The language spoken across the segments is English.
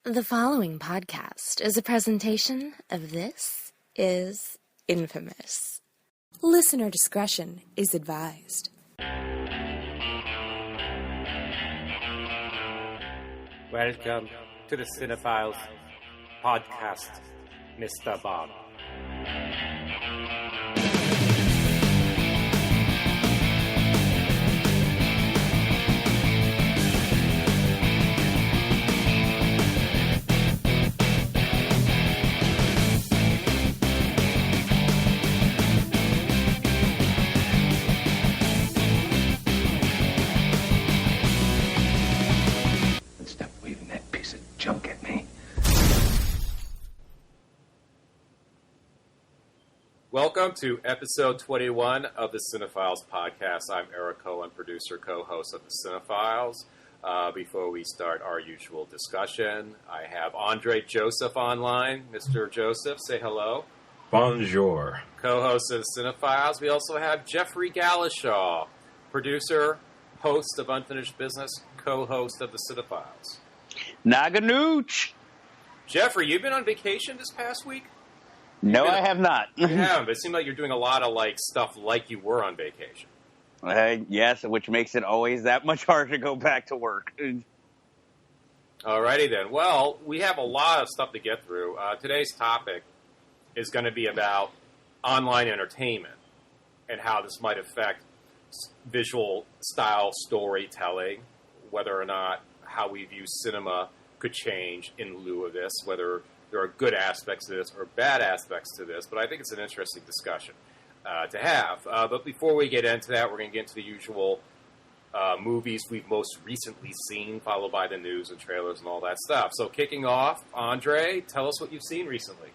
The following podcast is a presentation of This Is Infamous. Listener discretion is advised. Welcome to the CineFiles Podcast, Mr. Bob. Stop waving that piece of junk at me. Welcome to episode 21 of the CineFiles Podcast. I'm Eric Cohen, producer, co-host of the CineFiles. Before we start our usual discussion, I have Andre Joseph online. Mr. Joseph, say hello. Bonjour. Co-host of the CineFiles. We also have Jeffrey Galashaw, producer, host of Unfinished Business, co-host of the CineFiles. Naganooch! Jeffrey, you've been on vacation this past week? No, I have not. You haven't, but it seems like you're doing a lot of stuff like you were on vacation. Yes, which makes it always that much harder to go back to work. Alrighty then. Well, we have a lot of stuff to get through. Today's topic is going to be about online entertainment and how this might affect visual style storytelling, whether or not how we view cinema could change in lieu of this, whether there are good aspects to this or bad aspects to this. But I think it's an interesting discussion to have. But before we get into that, we're going to get into the usual movies we've most recently seen, followed by the news and trailers and all that stuff. So kicking off, Andre, tell us what you've seen recently.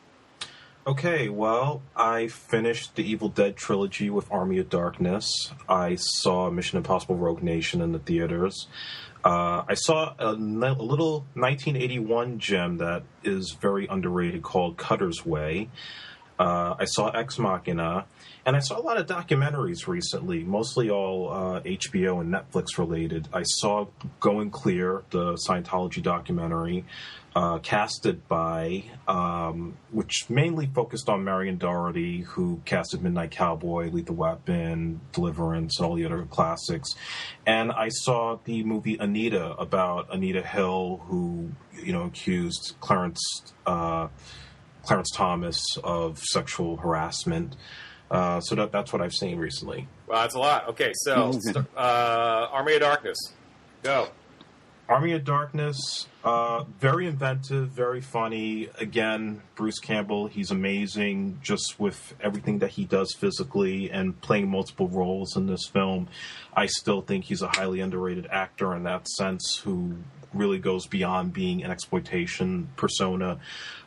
Okay, well, I finished the Evil Dead trilogy with Army of Darkness. I saw Mission Impossible Rogue Nation in the theaters. I saw a little 1981 gem that is very underrated called Cutter's Way. I saw Ex Machina, and I saw a lot of documentaries recently, mostly all HBO and Netflix related. I saw Going Clear, the Scientology documentary, casted by, which mainly focused on Marion Doherty, who casted Midnight Cowboy, Lethal Weapon, Deliverance, and all the other classics. And I saw the movie Anita, about Anita Hill, who, accused Clarence Thomas of sexual harassment. So that's what I've seen recently. Well, that's a lot. Okay, so Army of Darkness, go. Army of Darkness, very inventive, very funny. Again, Bruce Campbell, he's amazing just with everything that he does physically and playing multiple roles in this film. I still think he's a highly underrated actor in that sense, who really goes beyond being an exploitation persona,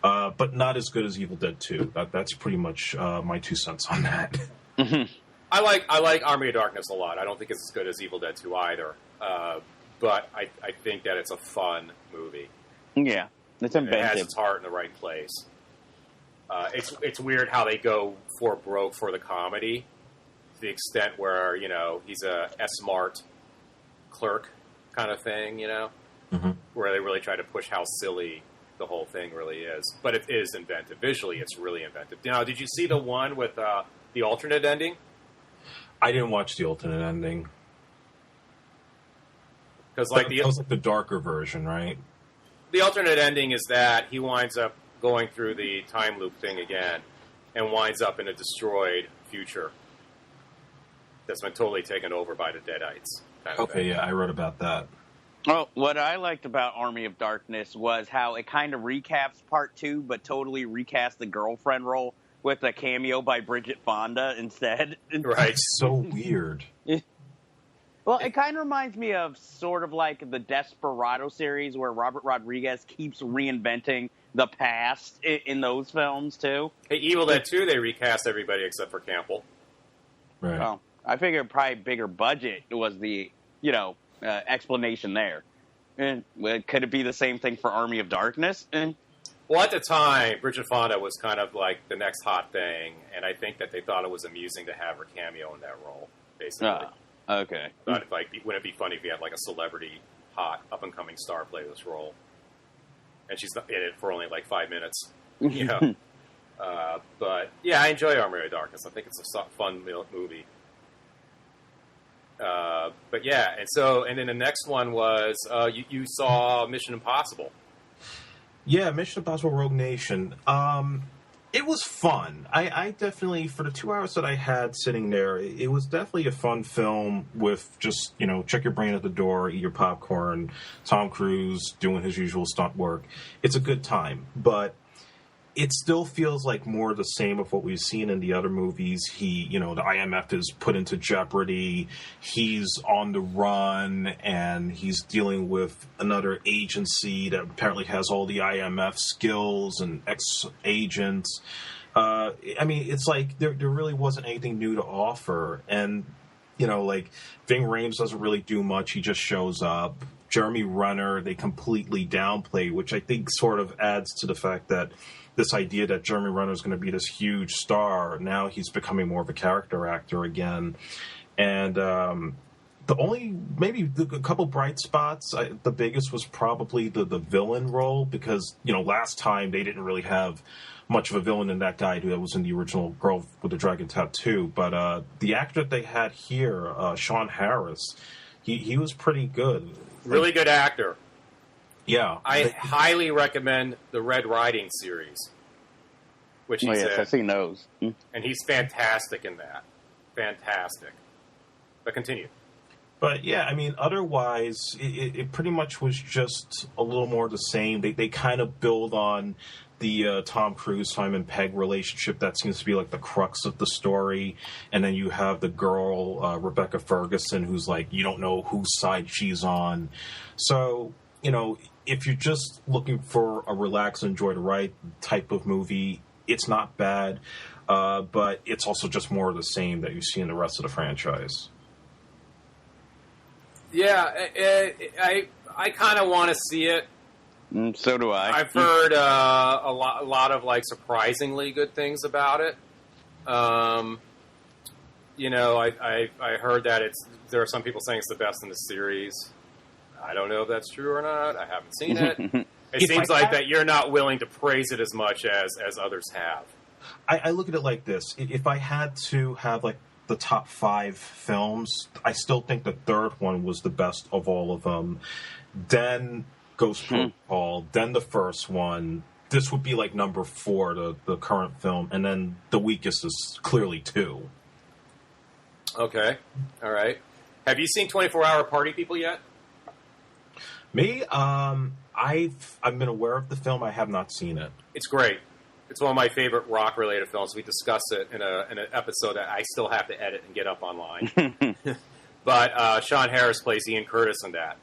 but not as good as Evil Dead 2. That's pretty much my 2 cents on that. Mm-hmm. I like Army of Darkness a lot. I don't think it's as good as Evil Dead 2 either. But I think that it's a fun movie. Yeah, it's inventive. It has its heart in the right place. It's weird how they go for broke for the comedy, to the extent where, he's a smart clerk kind of thing, Mm-hmm. where they really try to push how silly the whole thing really is. But it is inventive. Visually, it's really inventive. Now, did you see the one with the alternate ending? I didn't watch the alternate ending. Because that was like the darker version, right? The alternate ending is that he winds up going through the time loop thing again and winds up in a destroyed future that's been totally taken over by the Deadites. Okay, yeah, I read about that. Well, what I liked about Army of Darkness was how it kind of recaps Part 2, but totally recast the girlfriend role with a cameo by Bridget Fonda instead. Right. It's so weird. Well, it kind of reminds me of sort of like the Desperado series, where Robert Rodriguez keeps reinventing the past in those films, too. Hey, Evil Dead 2, they recast everybody except for Campbell. Right. Well, I figured probably bigger budget was the, explanation there. And could it be the same thing for Army of Darkness? Well, at the time, Bridget Fonda was kind of like the next hot thing, and I think that they thought it was amusing to have her cameo in that role, basically. Okay. But wouldn't it be funny if you had like a celebrity, hot, up-and-coming star play this role? and she's in it for only like 5 minutes. You know, but yeah, I enjoy Army of Darkness. I think it's a fun movie. But yeah, and then the next one was you saw Mission Impossible. Yeah, Mission Impossible Rogue Nation. It was fun. I definitely, for the 2 hours that I had sitting there, it was definitely a fun film with just, check your brain at the door, eat your popcorn, Tom Cruise doing his usual stunt work. It's a good time, but it still feels like more the same of what we've seen in the other movies. The IMF is put into jeopardy. He's on the run, and he's dealing with another agency that apparently has all the IMF skills and ex-agents. It's like there really wasn't anything new to offer. And, Ving Rhames doesn't really do much. He just shows up. Jeremy Renner, they completely downplay, which I think sort of adds to the fact that this idea that Jeremy Renner is going to be this huge star, now he's becoming more of a character actor again. And maybe a couple bright spots, the biggest was probably the villain role, because, last time they didn't really have much of a villain in that guy that was in the original Girl with the Dragon Tattoo. But the actor that they had here, Sean Harris, he was pretty good. Really good actor. Yeah. I highly recommend the Red Riding series, which he's in. I've seen those. And he's fantastic in that. Fantastic. But continue. But yeah, otherwise, it pretty much was just a little more the same. They kind of build on the Tom Cruise, Simon Pegg relationship. That seems to be like the crux of the story. And then you have the girl, Rebecca Ferguson, who's like, you don't know whose side she's on. So, if you're just looking for a relax, enjoy the ride type of movie, it's not bad. But it's also just more of the same that you see in the rest of the franchise. Yeah, I kind of want to see it. So do I. I've heard a lot of like surprisingly good things about it. I heard that there are some people saying it's the best in the series. I don't know if that's true or not. I haven't seen it. It seems like that you're not willing to praise it as much as others have. I look at it like this. If I had to have like the top 5 films, I still think the third one was the best of all of them. Then Ghost Protocol, then the first one. This would be like number 4, the current film, and then the weakest is clearly 2. Okay, all right. Have you seen 24-Hour Party People yet? Me, I've been aware of the film. I have not seen it. It's great. It's one of my favorite rock-related films. We discuss it in an episode that I still have to edit and get up online. But Sean Harris plays Ian Curtis in that.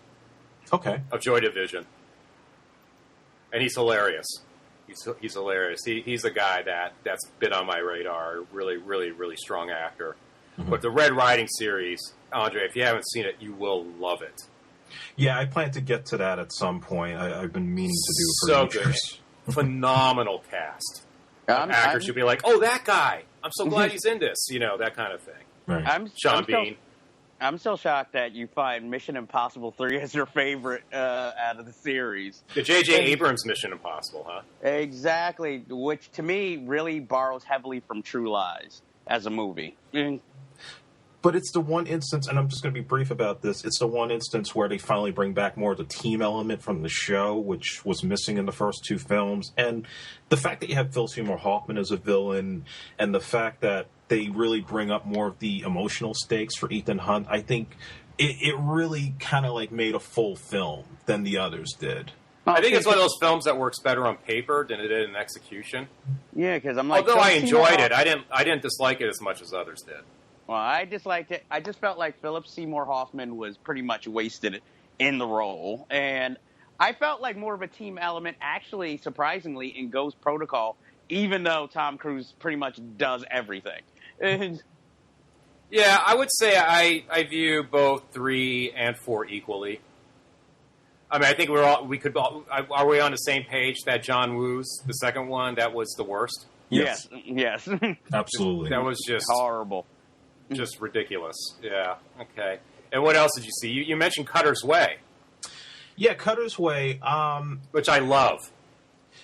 Okay. Of Joy Division. And he's hilarious. He's hilarious. He's a guy that's been on my radar. Really, really, really strong actor. Mm-hmm. But the Red Riding series, Andre, if you haven't seen it, you will love it. Yeah, I plan to get to that at some point. I've been meaning to do it for years. Phenomenal cast. Actors should be like, oh, that guy. I'm so glad he's in this. That kind of thing. Right. Sean Bean. I'm still shocked that you find Mission Impossible 3 as your favorite out of the series. The J.J. Abrams Mission Impossible, huh? Exactly, which to me really borrows heavily from True Lies as a movie. But it's the one instance, and I'm just going to be brief about this, it's the one instance where they finally bring back more of the team element from the show, which was missing in the first 2 films. And the fact that you have Phil Seymour Hoffman as a villain, and the fact that they really bring up more of the emotional stakes for Ethan Hunt, I think it really kind of like made a full film than the others did. I think it's one of those films that works better on paper than it did in execution. Yeah, because I'm like... Although I enjoyed it, I didn't dislike it as much as others did. Well, I disliked it. I just felt like Philip Seymour Hoffman was pretty much wasted in the role. And I felt like more of a team element, actually, surprisingly, in Ghost Protocol, even though Tom Cruise pretty much does everything. Yeah, I would say I view both 3 and 4 equally. I think are we on the same page that John Woo's, the second one, that was the worst? Yes. Absolutely. That was just... horrible. Just ridiculous. Yeah. Okay. And what else did you see? You mentioned Cutter's Way. Yeah, Cutter's Way. Which I love.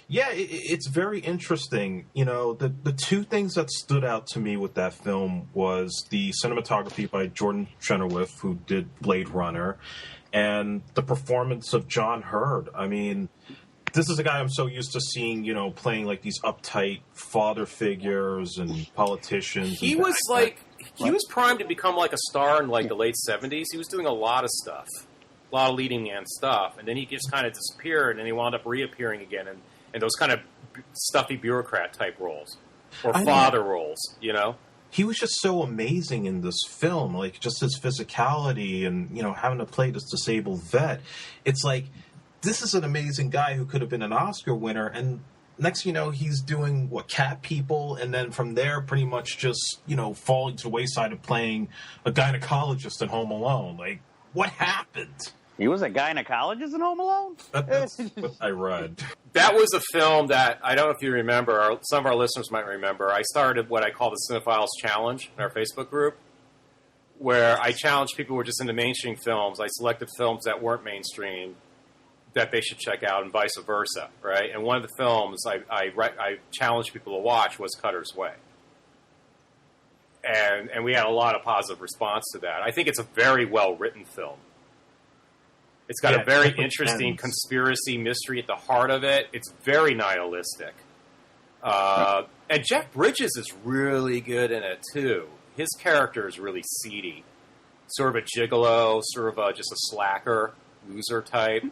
Yeah, it's very interesting. You know, the two things that stood out to me with that film was the cinematography by Jordan Chenoweth, who did Blade Runner, and the performance of John Hurd. I mean, this is a guy I'm so used to seeing, you know, playing like these uptight father figures and politicians. He was primed to become like a star in like the late 70s. He was doing a lot of stuff, a lot of leading man stuff, and then he just kind of disappeared, and then he wound up reappearing again and those kind of stuffy bureaucrat type roles or father roles, you know? He was just so amazing in this film, like just his physicality and, you know, having to play this disabled vet. It's like, this is an amazing guy who could have been an Oscar winner, and next you know, he's doing, Cat People, and then from there pretty much just, you know, falling to the wayside of playing a gynecologist in Home Alone. Like, what happened? He was a gynecologist in Home Alone? That's what I read. That was a film that, I don't know if you remember, or some of our listeners might remember, I started what I call the CineFiles Challenge in our Facebook group, where I challenged people who were just into mainstream films. I selected films that weren't mainstream that they should check out and vice versa, right? And one of the films I challenged people to watch was Cutter's Way. And we had a lot of positive response to that. I think it's a very well-written film. It's got a very interesting conspiracy mystery at the heart of it. It's very nihilistic. And Jeff Bridges is really good in it, too. His character is really seedy. Sort of a gigolo, sort of just a slacker, loser type,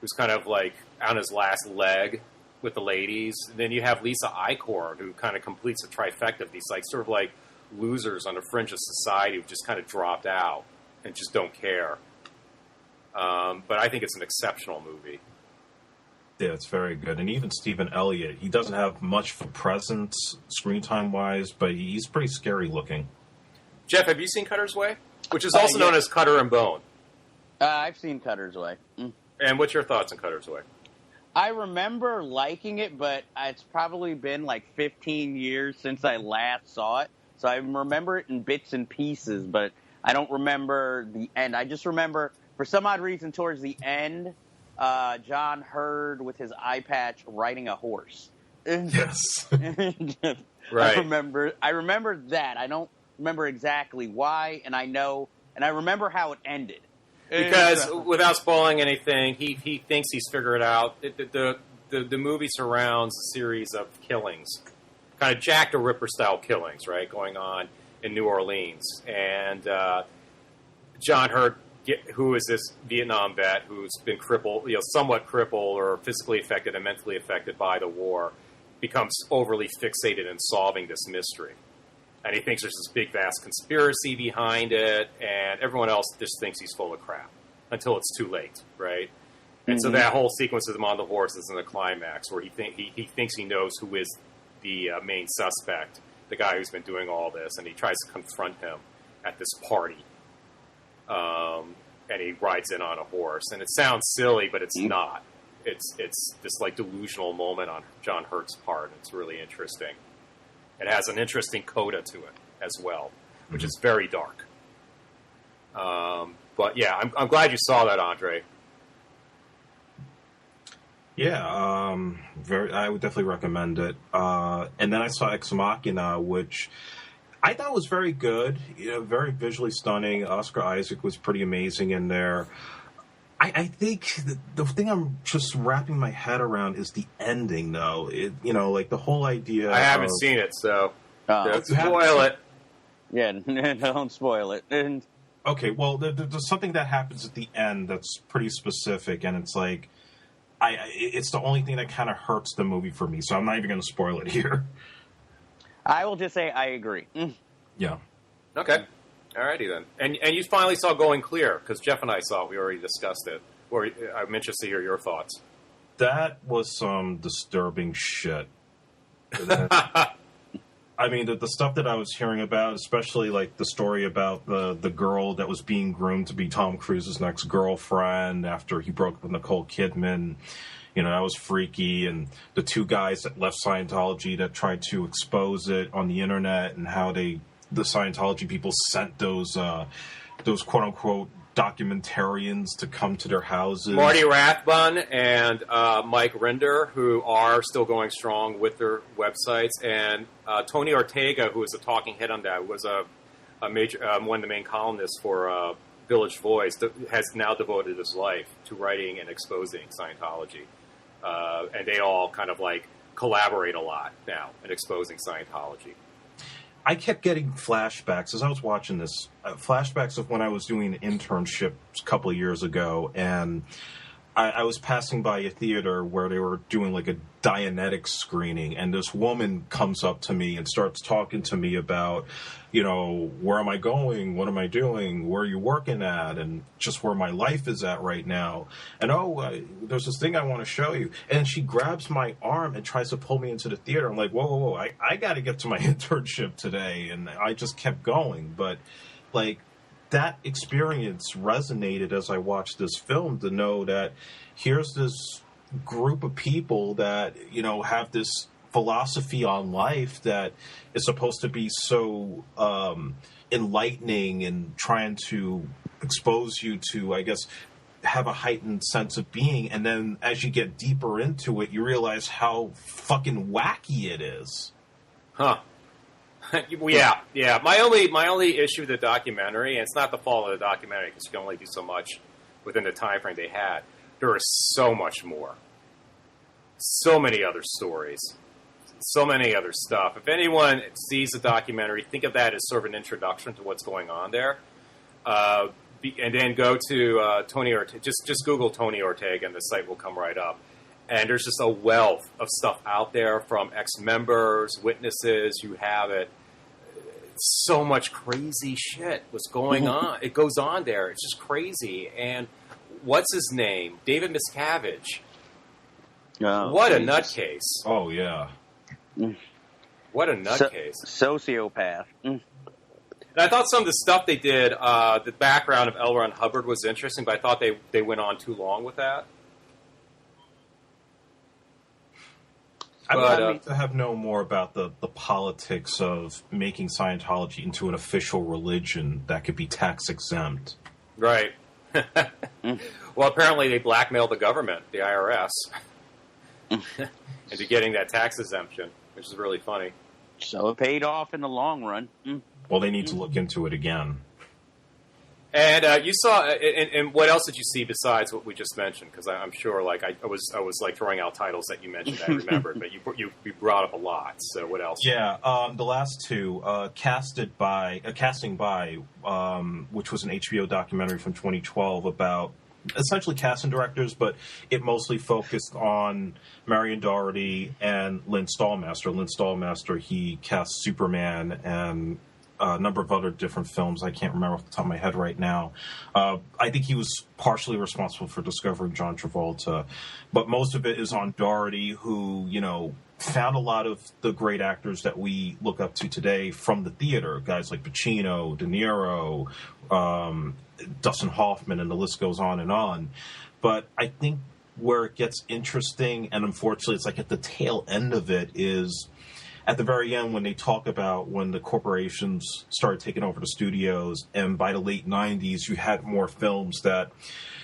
who's kind of like on his last leg with the ladies. And then you have Lisa Eichhorn, who kind of completes a trifecta of these like sort of like losers on the fringe of society who've just kind of dropped out and just don't care. But I think it's an exceptional movie. Yeah, it's very good. And even Stephen Elliott, he doesn't have much of a presence screen time-wise, but he's pretty scary looking. Jeff, have you seen Cutter's Way? Which is also known as Cutter and Bone. I've seen Cutter's Way. And what's your thoughts on Cutter's Way? I remember liking it, but it's probably been like 15 years since I last saw it. So I remember it in bits and pieces, but I don't remember the end. I just remember, for some odd reason, towards the end, John Hurd with his eye patch riding a horse. Yes. Right. I remember that. I don't remember exactly why, and I remember how it ended. Because without spoiling anything, he thinks he's figured it out. The movie surrounds a series of killings, kind of Jack the Ripper style killings, right, going on in New Orleans, and John Hurd, who is this Vietnam vet who's been crippled, somewhat crippled or physically affected and mentally affected by the war, becomes overly fixated in solving this mystery. And he thinks there's this big, vast conspiracy behind it, and everyone else just thinks he's full of crap until it's too late, right? And so that whole sequence of him on the horse is in the climax, where he thinks he knows who is the main suspect, the guy who's been doing all this, and he tries to confront him at this party. And he rides in on a horse. And it sounds silly, but it's not. It's this, like, delusional moment on John Hurt's part. It's really interesting. It has an interesting coda to it as well, which is very dark. But yeah, I'm glad you saw that, Andre. Yeah, I would definitely recommend it. And then I saw Ex Machina, which I thought was very good. Very visually stunning. Oscar Isaac was pretty amazing in there. I think the thing I'm just wrapping my head around is the ending, though. Like the whole idea. I haven't seen it, so don't spoil it. Yeah, don't spoil it. Okay, well, there's something that happens at the end that's pretty specific, and it's like, it's the only thing that kind of hurts the movie for me. So I'm not even going to spoil it here. I will just say I agree. Yeah. Okay. Alrighty then. And you finally saw Going Clear, because Jeff and I saw it. We already discussed it. I'm interested to hear your thoughts. That was some disturbing shit. I mean, the stuff that I was hearing about, especially like the story about the girl that was being groomed to be Tom Cruise's next girlfriend after he broke up with Nicole Kidman, that was freaky. And the two guys that left Scientology that tried to expose it on the internet, and how the Scientology people sent those quote unquote documentarians to come to their houses. Marty Rathbun and Mike Rinder, who are still going strong with their websites, and Tony Ortega, who was a talking head on that, was a major one of the main columnists for Village Voice, has now devoted his life to writing and exposing Scientology. And they all kind of like collaborate a lot now in exposing Scientology. I kept getting flashbacks as I was watching this, flashbacks of when I was doing an internship a couple of years ago, and I was passing by a theater where they were doing like a Dianetics screening, and this woman comes up to me and starts talking to me about, you know, where am I going? What am I doing? Where are you working at? And just where my life is at right now. And, there's this thing I want to show you. And she grabs my arm and tries to pull me into the theater. I'm like, whoa, I got to get to my internship today. And I just kept going. But, like, that experience resonated as I watched this film, to know that here's this group of people that, you know, have this philosophy on life that is supposed to be so enlightening and trying to expose you to, I guess, have a heightened sense of being. And then as you get deeper into it, you realize how fucking wacky it is. Huh. Yeah. My only issue with the documentary, and it's not the fault of the documentary because you can only do so much within the time frame they had. There is so much more. So many other stories. So many other stuff. If anyone sees the documentary, think of that as sort of an introduction to what's going on there. And then go to Tony Ortega. Just Google Tony Ortega and the site will come right up. And there's just a wealth of stuff out there from ex-members, witnesses, you have it. So much crazy shit was going on. It goes on there. It's just crazy. And what's his name? David Miscavige. What a nutcase. Oh, yeah. What a nutcase. Sociopath. And I thought some of the stuff they did, the background of L. Ron Hubbard was interesting, but I thought they went on too long with that. I would like to have known more about the politics of making Scientology into an official religion that could be tax exempt. Right. Well, apparently they blackmailed the government, the IRS, into getting that tax exemption, which is really funny. So it paid off in the long run. Well, they need to look into it again. And you saw, and what else did you see besides what we just mentioned? Because I'm sure, like I was like throwing out titles that you mentioned that I remembered, but you brought up a lot. So what else? Yeah, the last two, casting by, which was an HBO documentary from 2012 about essentially casting directors, but it mostly focused on Marion Doherty and Lynn Stallmaster. Lynn Stallmaster, he cast Superman and a number of other different films. I can't remember off the top of my head right now. I think he was partially responsible for discovering John Travolta, but most of it is on Doherty, who, you know, found a lot of the great actors that we look up to today from the theater. Guys like Pacino, De Niro, Dustin Hoffman, and the list goes on and on. But I think where it gets interesting, and unfortunately it's like at the tail end of it, is at the very end when they talk about when the corporations started taking over the studios, and by the late 90s you had more films that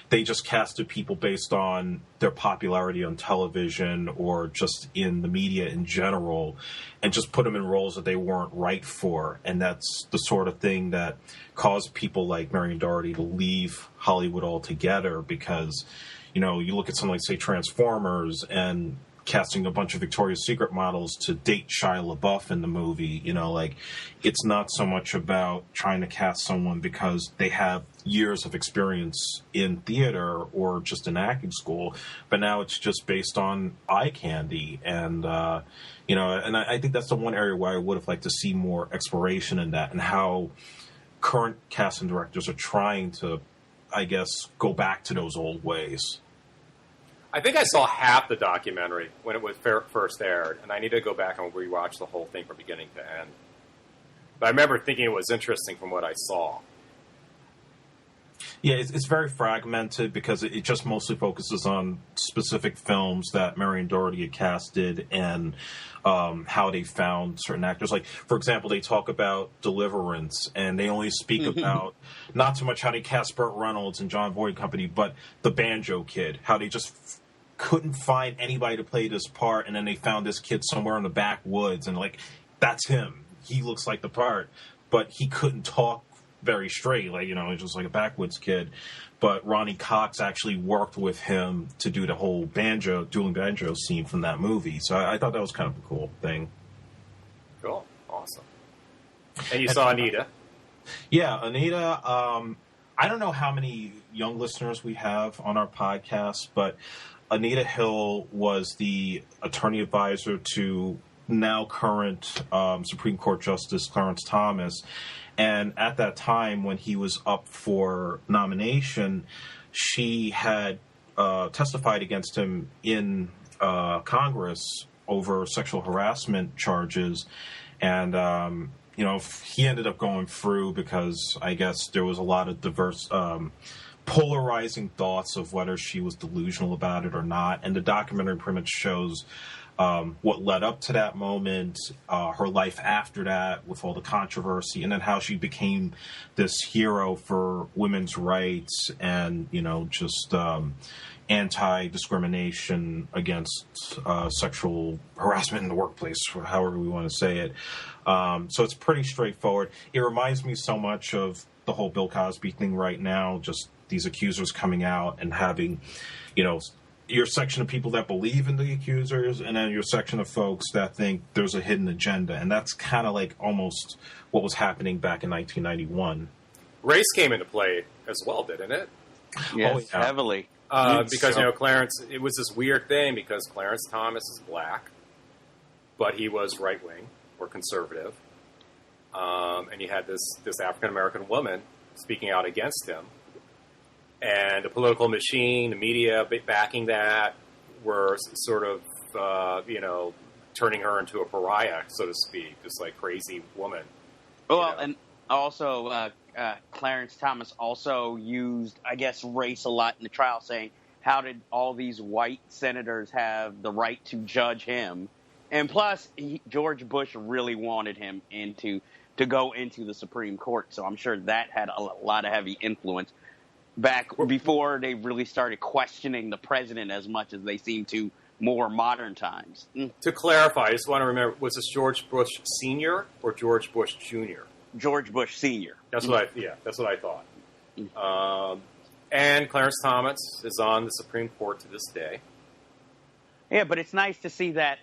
they just casted people based on their popularity on television or just in the media in general, and just put them in roles that they weren't right for. And that's the sort of thing that caused people like Marion Doherty to leave Hollywood altogether, because, you know, you look at something like, say, Transformers, and casting a bunch of Victoria's Secret models to date Shia LaBeouf in the movie, you know, like, it's not so much about trying to cast someone because they have years of experience in theater or just in acting school, but now it's just based on eye candy. And, you know, and I think that's the one area where I would have liked to see more exploration in that, and how current casting directors are trying to, I guess, go back to those old ways. I think I saw half the documentary when it was first aired, and I need to go back and rewatch the whole thing from beginning to end. But I remember thinking it was interesting from what I saw. Yeah, it's very fragmented because it just mostly focuses on specific films that Marion Doherty had casted and how they found certain actors. Like, for example, they talk about Deliverance, and they only speak about not so much how they cast Burt Reynolds and John Voight Company, but the Banjo Kid, how they just couldn't find anybody to play this part, and then they found this kid somewhere in the backwoods, and like, that's him. He looks like the part, but he couldn't talk very straight, like, he's just like a backwoods kid. But Ronnie Cox actually worked with him to do the whole dueling banjo scene from that movie. So I thought that was kind of a cool thing. Cool. Awesome. And you saw Anita. Yeah, Anita. I don't know how many young listeners we have on our podcast, but Anita Hill was the attorney advisor to now current Supreme Court Justice Clarence Thomas. And at that time, when he was up for nomination, she had testified against him in Congress over sexual harassment charges. And, he ended up going through because I guess there was a lot of diverse polarizing thoughts of whether she was delusional about it or not. And the documentary pretty much shows what led up to that moment, her life after that with all the controversy, and then how she became this hero for women's rights and, just anti-discrimination against sexual harassment in the workplace, or however we want to say it. So it's pretty straightforward. It reminds me so much of the whole Bill Cosby thing right now, just these accusers coming out and having, your section of people that believe in the accusers, and then your section of folks that think there's a hidden agenda. And that's kind of like almost what was happening back in 1991. Race came into play as well, didn't it? Yes, heavily. Because, Clarence, it was this weird thing because Clarence Thomas is black, but he was right-wing or conservative. And you had this African-American woman speaking out against him. And the political machine, the media backing that, were sort of, turning her into a pariah, so to speak, this like crazy woman. Well, and also Clarence Thomas also used, I guess, race a lot in the trial, saying, how did all these white senators have the right to judge him? And plus, George Bush really wanted him to go into the Supreme Court, so I'm sure that had a lot of heavy influence back before they really started questioning the president as much as they seem to more modern times. To clarify, I just want to remember, was this George Bush Sr. or George Bush Jr.? George Bush Sr. That's what I thought. And Clarence Thomas is on the Supreme Court to this day. Yeah, but it's nice to see that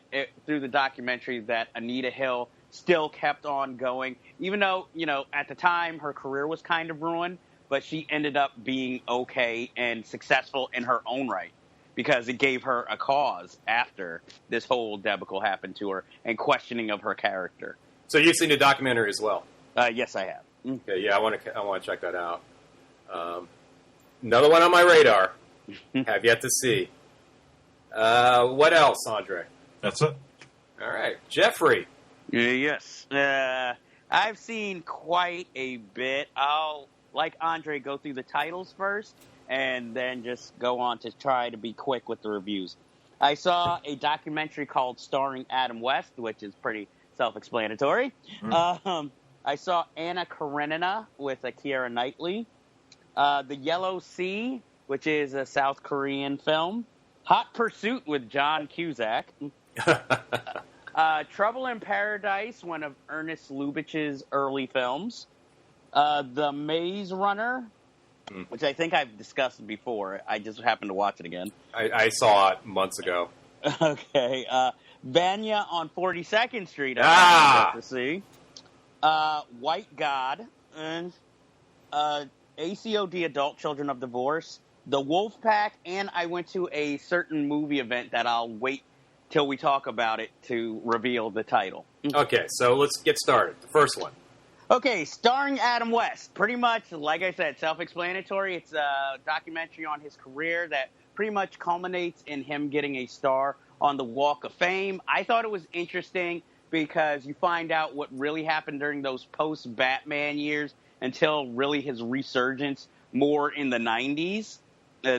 through the documentary that Anita Hill still kept on going, even though, at the time her career was kind of ruined. But she ended up being okay and successful in her own right because it gave her a cause after this whole debacle happened to her and questioning of her character. So you've seen the documentary as well? Yes, I have. Okay, yeah, I want to check that out. Another one on my radar. Have yet to see. What else, Andre? That's it. All right, Jeffrey. Yes, I've seen quite a bit. I'll, like Andre, go through the titles first and then just go on to try to be quick with the reviews. I saw a documentary called Starring Adam West, which is pretty self-explanatory. I saw Anna Karenina with Keira Knightley. The Yellow Sea, which is a South Korean film. Hot Pursuit with John Cusack. Trouble in Paradise, one of Ernest Lubitsch's early films. The Maze Runner, which I think I've discussed before. I just happened to watch it again. I saw it months ago. Okay. Vanya on 42nd Street, I got to see. White God, and ACOD, Adult Children of Divorce, the WOLFPACK, and I went to a certain movie event that I'll wait till we talk about it to reveal the title. Okay, so let's get started. The first one. Okay, starring Adam West. Pretty much, like I said, self-explanatory. It's a documentary on his career that pretty much culminates in him getting a star on the Walk of Fame. I thought it was interesting because you find out what really happened during those post-Batman years until really his resurgence more in the 90s,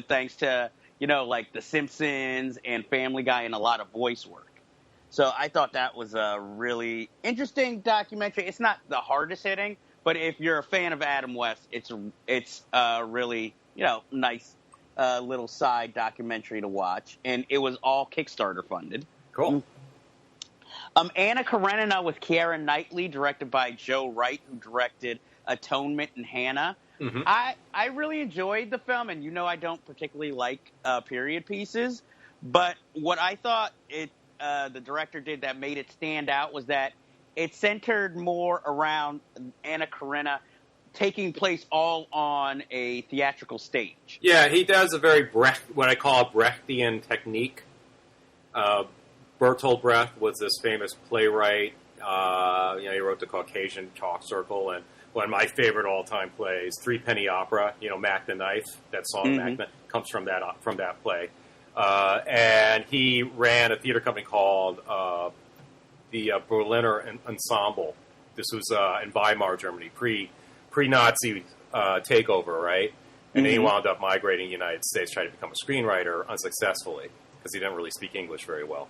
thanks to, like The Simpsons and Family Guy and a lot of voice work. So I thought that was a really interesting documentary. It's not the hardest hitting, but if you're a fan of Adam West, it's a really, nice little side documentary to watch. And it was all Kickstarter funded. Cool. Anna Karenina with Keira Knightley, directed by Joe Wright, who directed Atonement and Hannah. Mm-hmm. I really enjoyed the film, and I don't particularly like period pieces, but what I thought the director did that made it stand out was that it centered more around Anna Karenina taking place all on a theatrical stage. Yeah, he does a very what I call a Brechtian technique. Bertolt Brecht was this famous playwright. He wrote the Caucasian Chalk Circle, and one of my favorite all-time plays, Threepenny Opera. Mac the Knife. That song, Mm-hmm. Mac comes from that play. And he ran a theater company called the Berliner Ensemble. This was in Weimar, Germany, pre-Nazi takeover, right? And then he wound up migrating to the United States, trying to become a screenwriter unsuccessfully because he didn't really speak English very well.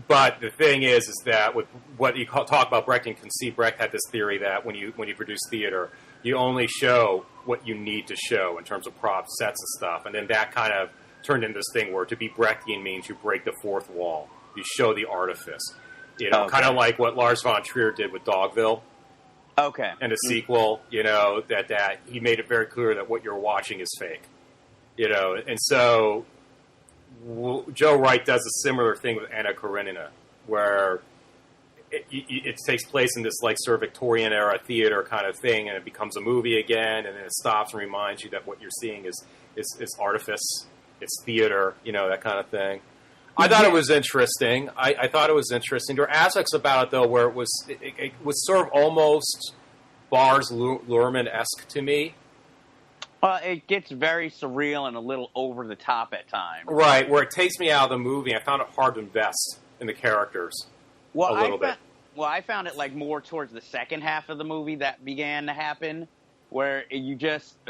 But the thing is that with what you talk about Brechtian conceit, Brecht had this theory that when you produce theater, you only show what you need to show in terms of props, sets, and stuff, and then that kind of turned into this thing where to be Brechtian means you break the fourth wall, you show the artifice, kind of like what Lars von Trier did with Dogville. Okay. And a sequel, that he made it very clear that what you're watching is fake, and so. Joe Wright does a similar thing with Anna Karenina, where it takes place in this like sort of Victorian era theater kind of thing, and it becomes a movie again, and then it stops and reminds you that what you're seeing is artifice, it's theater, that kind of thing. I thought it was interesting. I thought it was interesting. There were aspects about it though where it was sort of almost Bars Luhrmann-esque to me. It gets very surreal and a little over the top at times. Right, where it takes me out of the movie. I found it hard to invest in the characters a little bit. Well, I found it like more towards the second half of the movie that began to happen, where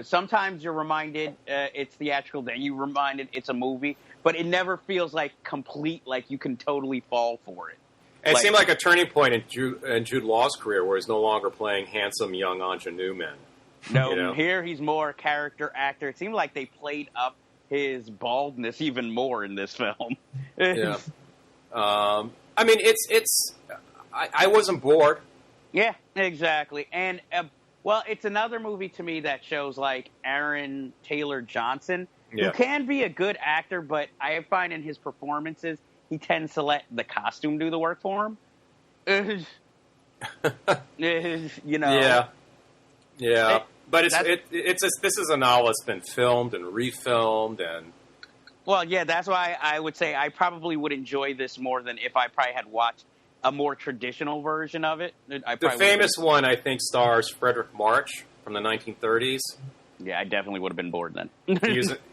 sometimes you're reminded it's theatrical, then you're reminded it's a movie, but it never feels like complete, like you can totally fall for it. It seemed like a turning point in Jude Law's career, where he's no longer playing handsome young ingenue men. No, here he's more character actor. It seemed like they played up his baldness even more in this film. Yeah. I mean, I wasn't bored. Yeah, exactly. And, it's another movie to me that shows, like, Aaron Taylor Johnson, who can be a good actor, but I find in his performances, he tends to let the costume do the work for him. Yeah. But this is a novel that's been filmed and refilmed and. Well, yeah, that's why I would say I probably would enjoy this more than if I probably had watched a more traditional version of it. The famous one, I think, stars Frederick March from the 1930s. Yeah, I definitely would have been bored then.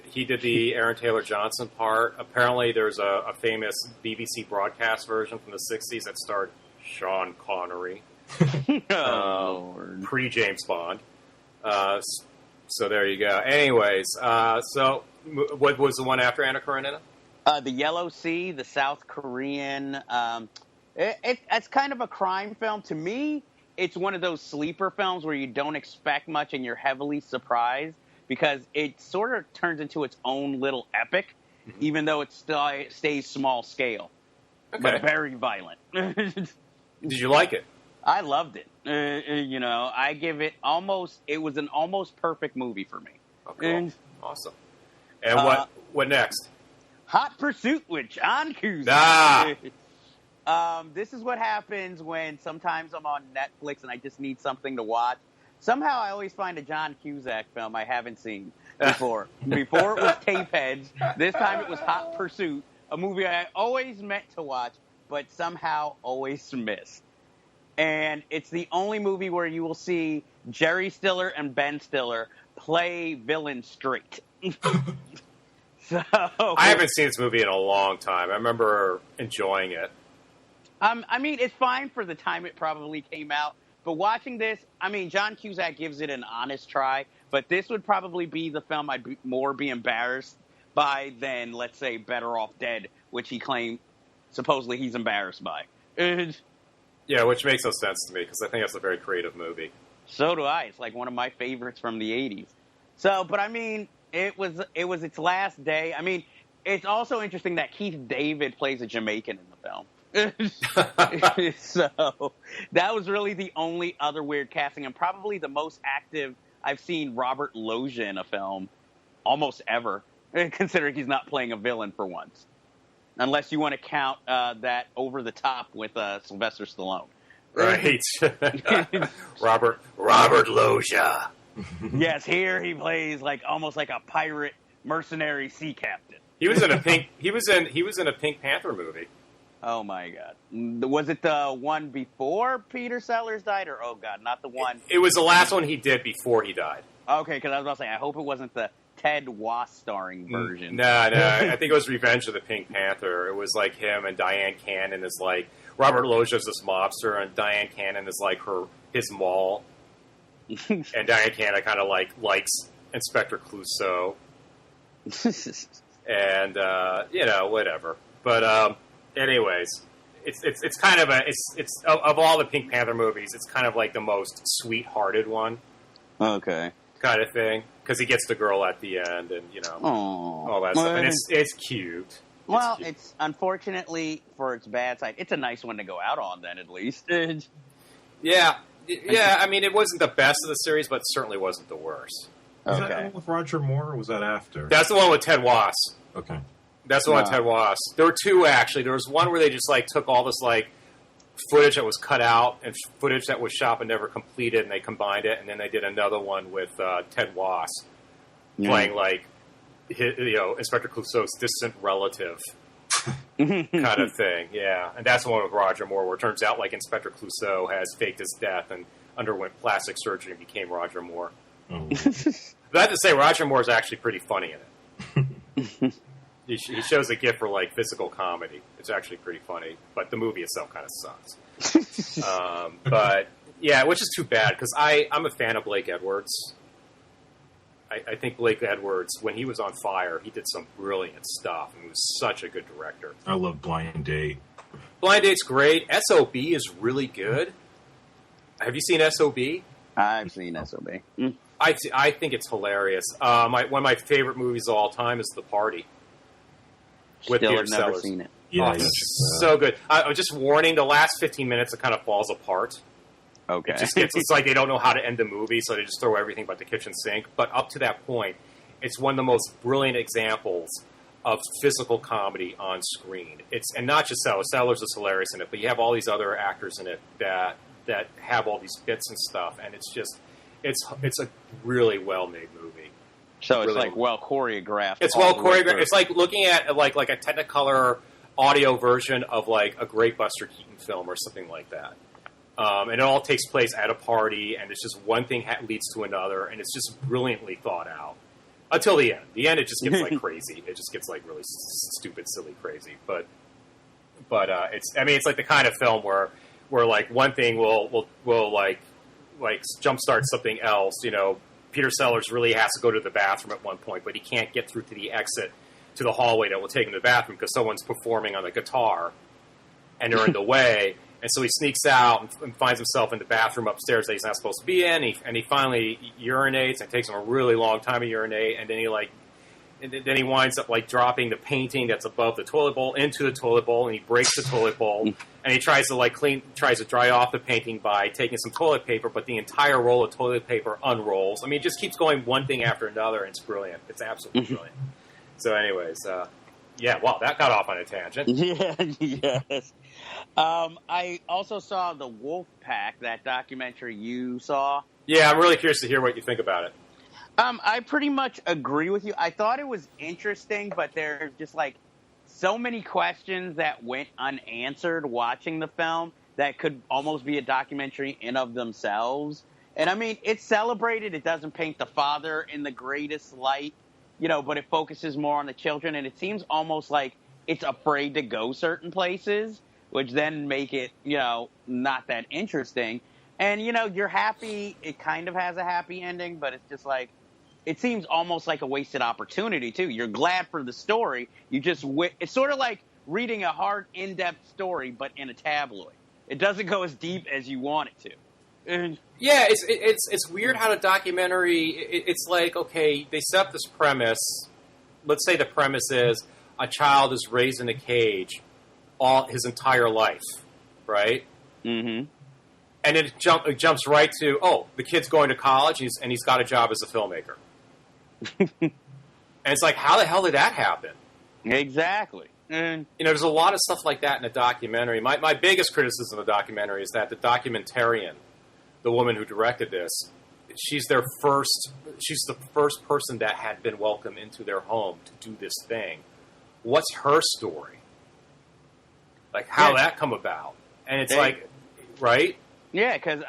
He did the Aaron Taylor Johnson part. Apparently, there's a famous BBC broadcast version from the 60s that starred Sean Connery. Pre-James Bond. So there you go. Anyways, so what was the one after Anna Karenina? The Yellow Sea, the South Korean. It's kind of a crime film. To me, it's one of those sleeper films where you don't expect much and you're heavily surprised because it sort of turns into its own little epic, even though it stays small scale, but very violent. Did you like it? I loved it. I give it it was an almost perfect movie for me. Oh, cool. Awesome. And what next? Hot Pursuit with John Cusack. This is what happens when sometimes I'm on Netflix and I just need something to watch. Somehow I always find a John Cusack film I haven't seen before. Before it was Tapeheads. This time it was Hot Pursuit, a movie I always meant to watch, but somehow always missed. And it's the only movie where you will see Jerry Stiller and Ben Stiller play villains straight. So I haven't seen this movie in a long time. I remember enjoying it. I mean, it's fine for the time it probably came out. But watching this, I mean, John Cusack gives it an honest try. but this would probably be the film I'd be embarrassed by than, let's say, Better Off Dead, which he claimed supposedly he's embarrassed by. Yeah, which makes no sense to me because I think that's a very creative movie. So do I. It's like one of my favorites from the 80s. So, but I mean, it was its last day. I mean, it's also interesting that Keith David plays a Jamaican in the film. So that was really the only other weird casting, and probably the most active I've seen Robert Loggia in a film almost ever, considering he's not playing a villain for once. Unless you want to count that Over the Top with Sylvester Stallone. Right. Robert Loggia. Yes, here he plays almost like a pirate mercenary sea captain. He was in a Pink Panther movie. Oh my God! Was it the one before Peter Sellers died, or not the one? It was the last one he did before he died. Okay, because I was about to say, I hope it wasn't the Ted Wass starring version. No, I think it was Revenge of the Pink Panther. It was like him and Diane Cannon is like Robert Loggia's this mobster, and Diane Cannon is like his mall, and Diane Cannon kind of likes Inspector Clouseau, and whatever. But anyways, it's kind of it's of all the Pink Panther movies, it's kind of like the most sweet-hearted one. Okay. Kind of thing, because he gets the girl at the end, and all that stuff, and it's cute. It's unfortunately for its bad side, it's a nice one to go out on. Then at least, yeah. I mean, it wasn't the best of the series, but it certainly wasn't the worst. Was that the one with Roger Moore, or was that after? That's the one with Ted Wass. Okay, that's the one with Ted Wass. There were two actually. There was one where they just took all this footage that was cut out and footage that was shot but never completed, and they combined it, and then they did another one with Ted Wass playing Inspector Clouseau's distant relative kind of thing. Yeah, and that's the one with Roger Moore where it turns out Inspector Clouseau has faked his death and underwent plastic surgery and became Roger Moore. Oh. But I have to say, Roger Moore is actually pretty funny in it. He shows a gift for physical comedy. It's actually pretty funny, but the movie itself kind of sucks. But yeah, which is too bad because I'm a fan of Blake Edwards. I think Blake Edwards, when he was on fire, he did some brilliant stuff, and he was such a good director. I love Blind Date. Blind Date's great. SOB is really good. Have you seen SOB? I've seen SOB. I think it's hilarious. One of my favorite movies of all time is The Party. With Still Peter have never Sellers. seen it. Yeah, so good. Just warning, the last 15 minutes it kind of falls apart. Okay. It's like they don't know how to end the movie, so they just throw everything but the kitchen sink. But up to that point, it's one of the most brilliant examples of physical comedy on screen. And not just Sellers. Sellers is hilarious in it, but you have all these other actors in it that have all these bits and stuff, and it's a really well-made movie. So it's really well choreographed. It's well choreographed. It's like looking at like a Technicolor audio version of a great Buster Keaton film or something like that. And it all takes place at a party, and it's just one thing leads to another, and it's just brilliantly thought out until the end. The end, it just gets crazy. It just gets really stupid, silly, crazy. But it's like the kind of film where one thing will jumpstart something else. Peter Sellers really has to go to the bathroom at one point, but he can't get through to the exit to the hallway that will take him to the bathroom because someone's performing on the guitar, and they're in the way. And so he sneaks out and finds himself in the bathroom upstairs that he's not supposed to be in. And he finally urinates, and it takes him a really long time to urinate. And then he winds up dropping the painting that's above the toilet bowl into the toilet bowl, and he breaks the toilet bowl. And he tries to dry off the painting by taking some toilet paper, but the entire roll of toilet paper unrolls. I mean, it just keeps going one thing after another, and it's brilliant. It's absolutely brilliant. So, anyways, wow, that got off on a tangent. Yeah, yes. I also saw the WOLFPACK, that documentary you saw. Yeah, I'm really curious to hear what you think about it. I pretty much agree with you. I thought it was interesting, but there's just so many questions that went unanswered watching the film that could almost be a documentary in of themselves. And I mean, it's celebrated. It doesn't paint the father in the greatest light, but it focuses more on the children. And it seems almost like it's afraid to go certain places, which then make it, not that interesting. And, you're happy. It kind of has a happy ending, but it's just it seems almost like a wasted opportunity, too. You're glad for the story. It's sort of like reading a hard, in-depth story, but in a tabloid. It doesn't go as deep as you want it to. Yeah, it's weird how the documentary, it's like, okay, they set up this premise. Let's say the premise is a child is raised in a cage his entire life, right? Mm-hmm. And it jumps right to, the kid's going to college and he's got a job as a filmmaker. And it's like, how the hell did that happen? Exactly. There's a lot of stuff like that in the documentary. My biggest criticism of the documentary is that the documentarian, the woman who directed this, she's the first person that had been welcomed into their home to do this thing. What's her story? Like, how that come about? And it's like, right? Yeah, because,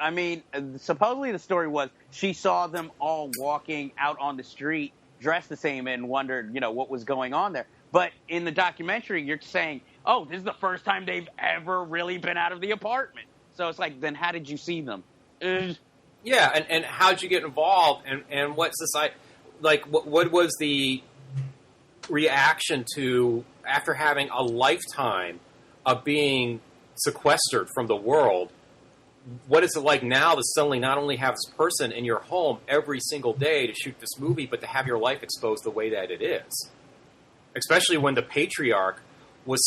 supposedly the story was she saw them all walking out on the street dressed the same and wondered, what was going on there. But in the documentary, you're saying, this is the first time they've ever really been out of the apartment. So it's like, then how did you see them? Yeah, and how'd you get involved? And what's this? What was the reaction to, after having a lifetime of being sequestered from the world, what is it like now to suddenly not only have this person in your home every single day to shoot this movie, but to have your life exposed the way that it is? Especially when the patriarch was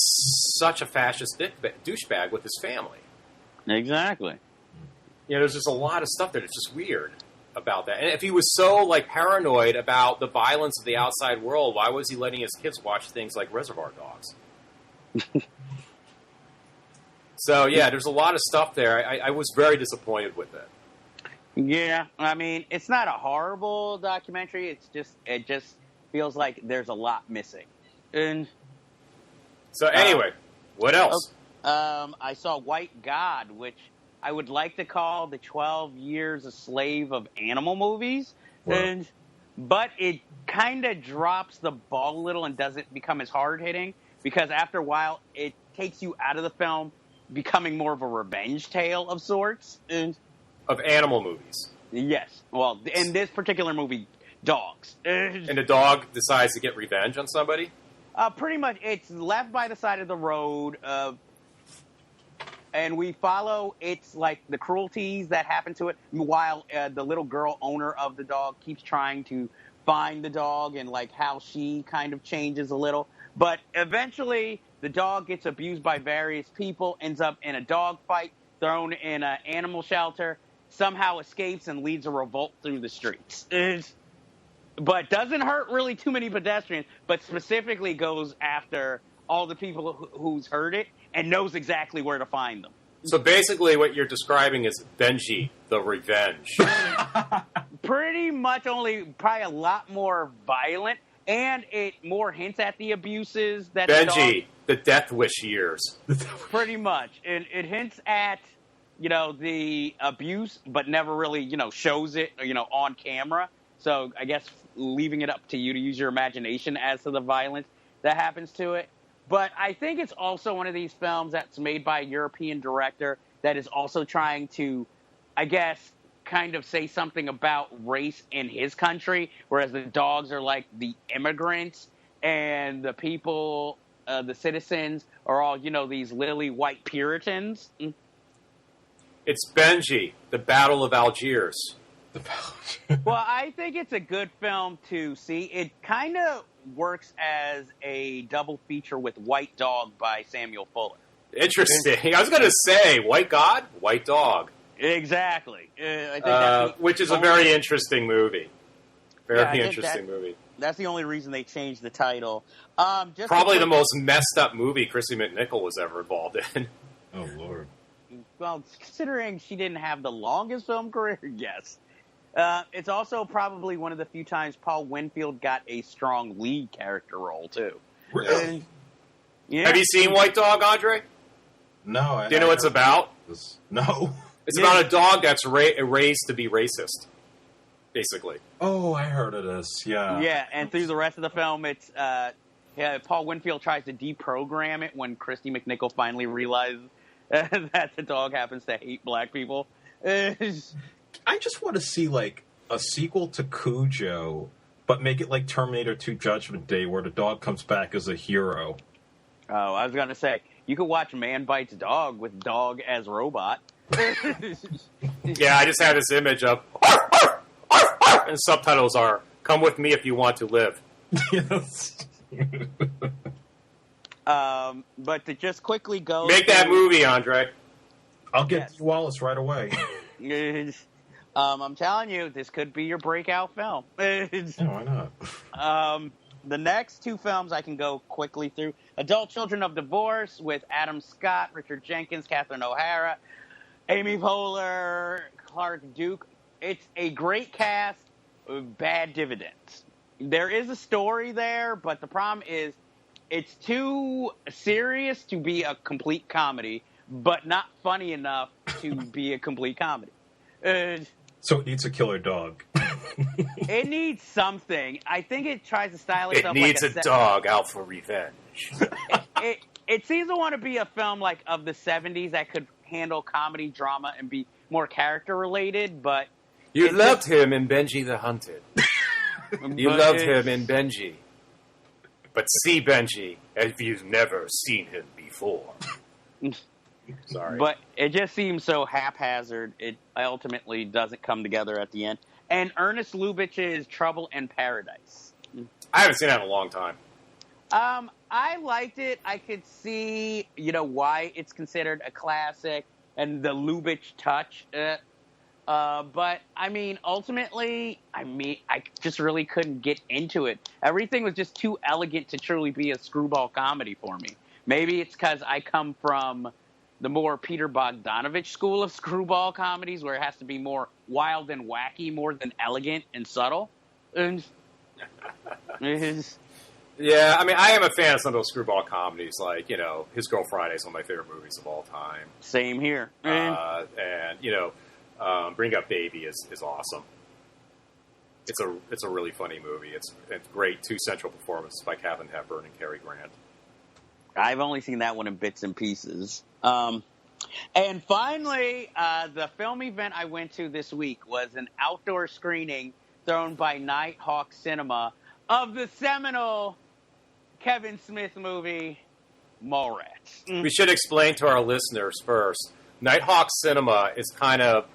such a fascist douchebag with his family. Exactly. There's just a lot of stuff that is just weird about that. And if he was so, paranoid about the violence of the outside world, why was he letting his kids watch things like Reservoir Dogs? So, yeah, there's a lot of stuff there. I was very disappointed with it. Yeah, it's not a horrible documentary. It just feels like there's a lot missing. And so, anyway, what else? I saw White God, which I would like to call the 12 Years a Slave of animal movies. Wow. But it kind of drops the ball a little and doesn't become as hard-hitting, because after a while, it takes you out of the film, becoming more of a revenge tale of sorts. Of animal movies. Yes. Well, in this particular movie, dogs. And the dog decides to get revenge on somebody? Pretty much. It's left by the side of the road, and we follow the cruelties that happen to it, while the little girl owner of the dog keeps trying to find the dog, and how she kind of changes a little. But eventually, the dog gets abused by various people, ends up in a dog fight, thrown in an animal shelter, somehow escapes and leads a revolt through the streets. But doesn't hurt really too many pedestrians, but specifically goes after all the people who's heard it and knows exactly where to find them. So basically what you're describing is Benji, the Revenge. Pretty much, only probably a lot more violent, and it more hints at the abuses that Benji, the Death Wish years. Pretty much. It hints at, the abuse, but never really, shows it, on camera. So I guess leaving it up to you to use your imagination as to the violence that happens to it. But I think it's also one of these films that's made by a European director that is also trying to, I guess, kind of say something about race in his country, whereas the dogs are like the immigrants and the people, the citizens are all, these lily white Puritans. It's Benji, the Battle of Algiers. Well, I think it's a good film to see. It kind of works as a double feature with White Dog by Samuel Fuller. Interesting. I was going to say, White God, White Dog. Exactly. I think which is a very interesting movie. Very interesting movie. That's the only reason they changed the title. Probably the most messed up movie Chrissy McNichol was ever involved in. Oh, Lord. Well, considering she didn't have the longest film career, yes. It's also probably one of the few times Paul Winfield got a strong lead character role, too. Really? Yeah. Have you seen White Dog, Andre? No. Do you know what it's about? No. It's about a dog that's raised to be racist, basically. Oh, I heard of this, yeah. Yeah, and through the rest of the film, it's Paul Winfield tries to deprogram it when Christy McNichol finally realizes that the dog happens to hate black people. I just want to see, like, a sequel to Cujo But make it like Terminator 2 Judgment Day, where the dog comes back as a hero. Oh, I was going to say, you could watch Man Bites Dog with dog as robot. Yeah, I just had this image of, and subtitles are, "Come with me if you want to live." Yes. But to just quickly go... Make that movie, Andre. I'll get D. Wallace right away. I'm telling you, this could be your breakout film. Yeah, why not? The next two films I can go quickly through. Adult Children of Divorce with Adam Scott, Richard Jenkins, Catherine O'Hara, Amy Poehler, Clark Duke. It's a great cast, bad dividends. There is a story there, but the problem is it's too serious to be a complete comedy, but not funny enough to be a complete comedy. So it needs a killer dog. It needs something. I think it tries to style itself It needs like a dog out for revenge. It seems to want to be a film like of the 70s that could handle comedy, drama, and be more character related, but... You loved him in Benji the Hunted. You loved him in Benji. But see Benji as you've never seen him before. Sorry. But it just seems so haphazard. It ultimately doesn't come together at the end. And Ernest Lubitsch's Trouble in Paradise. I haven't seen that in a long time. I liked it. I could see, why it's considered a classic and the Lubitsch touch. But, ultimately, I just really couldn't get into it. Everything was just too elegant to truly be a screwball comedy for me. Maybe it's because I come from the more Peter Bogdanovich school of screwball comedies, where it has to be more wild and wacky, more than elegant and subtle. Yeah, I am a fan of some of those screwball comedies, like, His Girl Friday is one of my favorite movies of all time. Same here. And, Bring Up Baby is awesome. It's a really funny movie. It's great. Two central performances by Katharine Hepburn and Cary Grant. I've only seen that one in bits and pieces. And finally, the film event I went to this week was an outdoor screening thrown by Nighthawk Cinema of the seminal Kevin Smith movie, Mallrats. We should explain to our listeners first. Nighthawk Cinema is kind of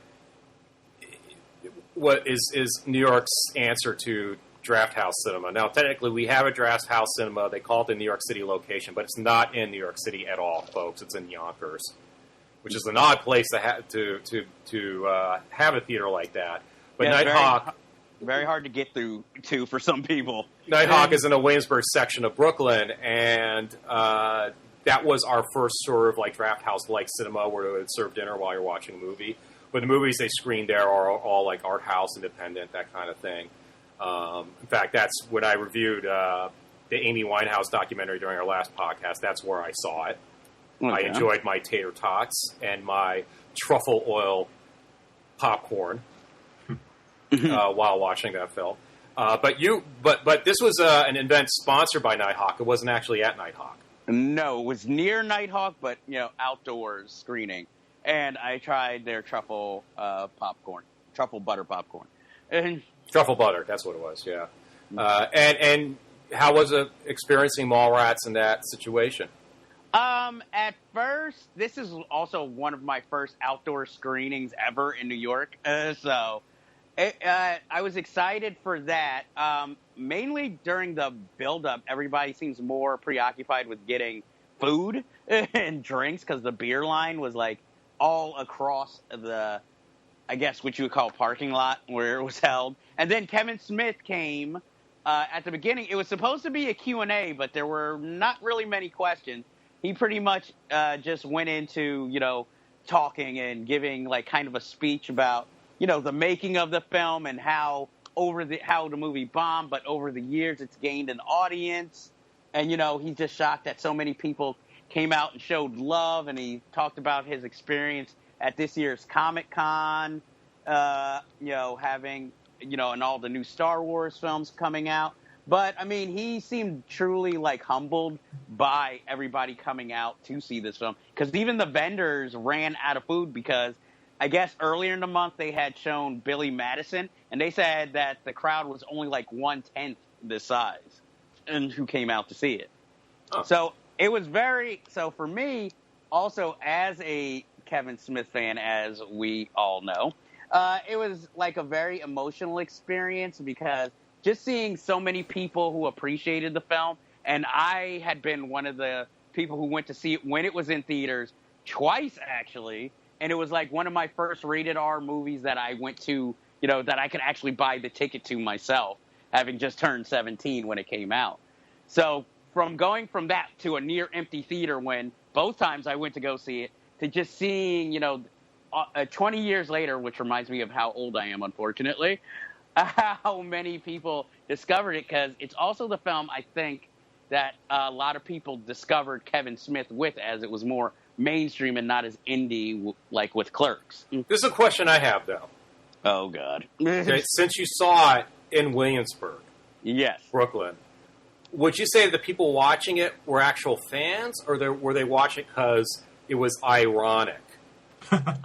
what is New York's answer to Draft House Cinema. Now, technically, we have a Draft House Cinema. They call it the New York City location, but it's not in New York City at all, folks. It's in Yonkers, which is an odd place to have a theater like that. But yeah, Nighthawk... Very hard to get through to for some people. Nighthawk is in the Williamsburg section of Brooklyn, and that was our first sort of like Draft House-like cinema where they would serve dinner while you're watching a movie. But the movies they screened there are all like art house, independent, that kind of thing. In fact, that's when I reviewed the Amy Winehouse documentary during our last podcast. That's where I saw it. Okay. I enjoyed my tater tots and my truffle oil popcorn while watching that film. But this was an event sponsored by Nighthawk. It wasn't actually at Nighthawk. No, it was near Nighthawk, but outdoors screening. And I tried their truffle popcorn, truffle butter popcorn. And truffle butter, that's what it was. Yeah. And how was it experiencing Mallrats in that situation? At first, this is also one of my first outdoor screenings ever in New York. So I was excited for that. Mainly during the build-up, everybody seems more preoccupied with getting food and drinks because the beer line was like all across the, I guess what you would call parking lot where it was held. And then Kevin Smith came at the beginning. It was supposed to be a Q&A, but there were not really many questions. He pretty much just went into, talking and giving like kind of a speech about, the making of the film and how the movie bombed, but over the years it's gained an audience. And, he's just shocked that so many people came out and showed love. And he talked about his experience at this year's Comic-Con, having, and all the new Star Wars films coming out. But, he seemed truly, humbled by everybody coming out to see this film. Because even the vendors ran out of food because I guess earlier in the month they had shown Billy Madison, and they said that the crowd was only like 1/10 this size, and who came out to see it. Oh. So it was so for me, also as a Kevin Smith fan, as we all know, it was like a very emotional experience because just seeing so many people who appreciated the film, and I had been one of the people who went to see it when it was in theaters twice, actually, and it was like one of my first rated R movies that I went to, that I could actually buy the ticket to myself, having just turned 17 when it came out. So from going from that to a near empty theater when both times I went to go see it, to just seeing, 20 years later, which reminds me of how old I am, unfortunately, how many people discovered it, because it's also the film, I think, that a lot of people discovered Kevin Smith with, as it was more mainstream and not as indie like with Clerks. This is a question I have, though. Oh, God. Okay, since you saw it in Williamsburg, yes, Brooklyn, would you say the people watching it were actual fans, or were they watching it because it was ironic,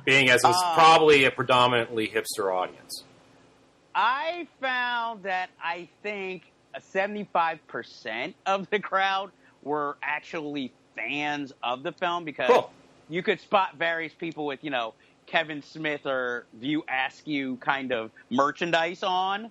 being as it was probably a predominantly hipster audience? I found that I think 75% of the crowd were actually fans of the film, because you could spot various people with, Kevin Smith or View Askew kind of merchandise on.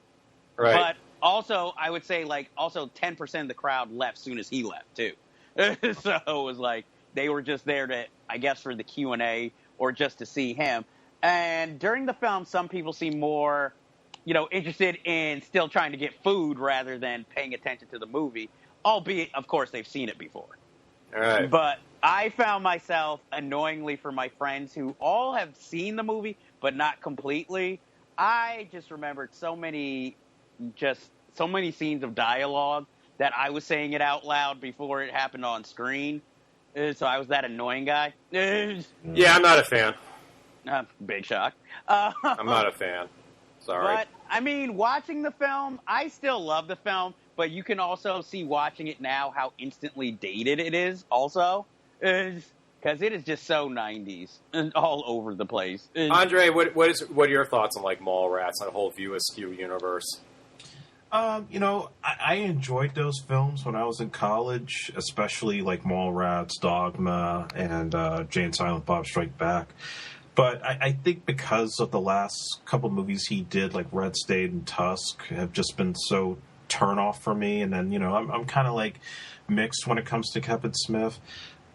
Right. But also, I would say, 10% of the crowd left soon as he left, too. So it was like they were just there to, I guess, for the Q&A or just to see him. And during the film, some people seem more, interested in still trying to get food rather than paying attention to the movie, albeit, of course, they've seen it before. All right. But I found myself, annoyingly for my friends who all have seen the movie, but not completely, I just remembered so many scenes of dialogue that I was saying it out loud before it happened on screen. So I was that annoying guy. Yeah, I'm not a fan. Big shock. I'm not a fan. Sorry. But, I mean, watching the film, I still love the film, but you can also see watching it now how instantly dated it is also. Because it is just so 90s and all over the place. Andre, what are your thoughts on Mallrats and the whole View Askew universe? I enjoyed those films when I was in college, especially Mallrats, Dogma, and Jay and Silent Bob Strike Back. But I think because of the last couple movies he did, like Red State and Tusk, have just been so turn off for me. And then, I'm kind of mixed when it comes to Kevin Smith.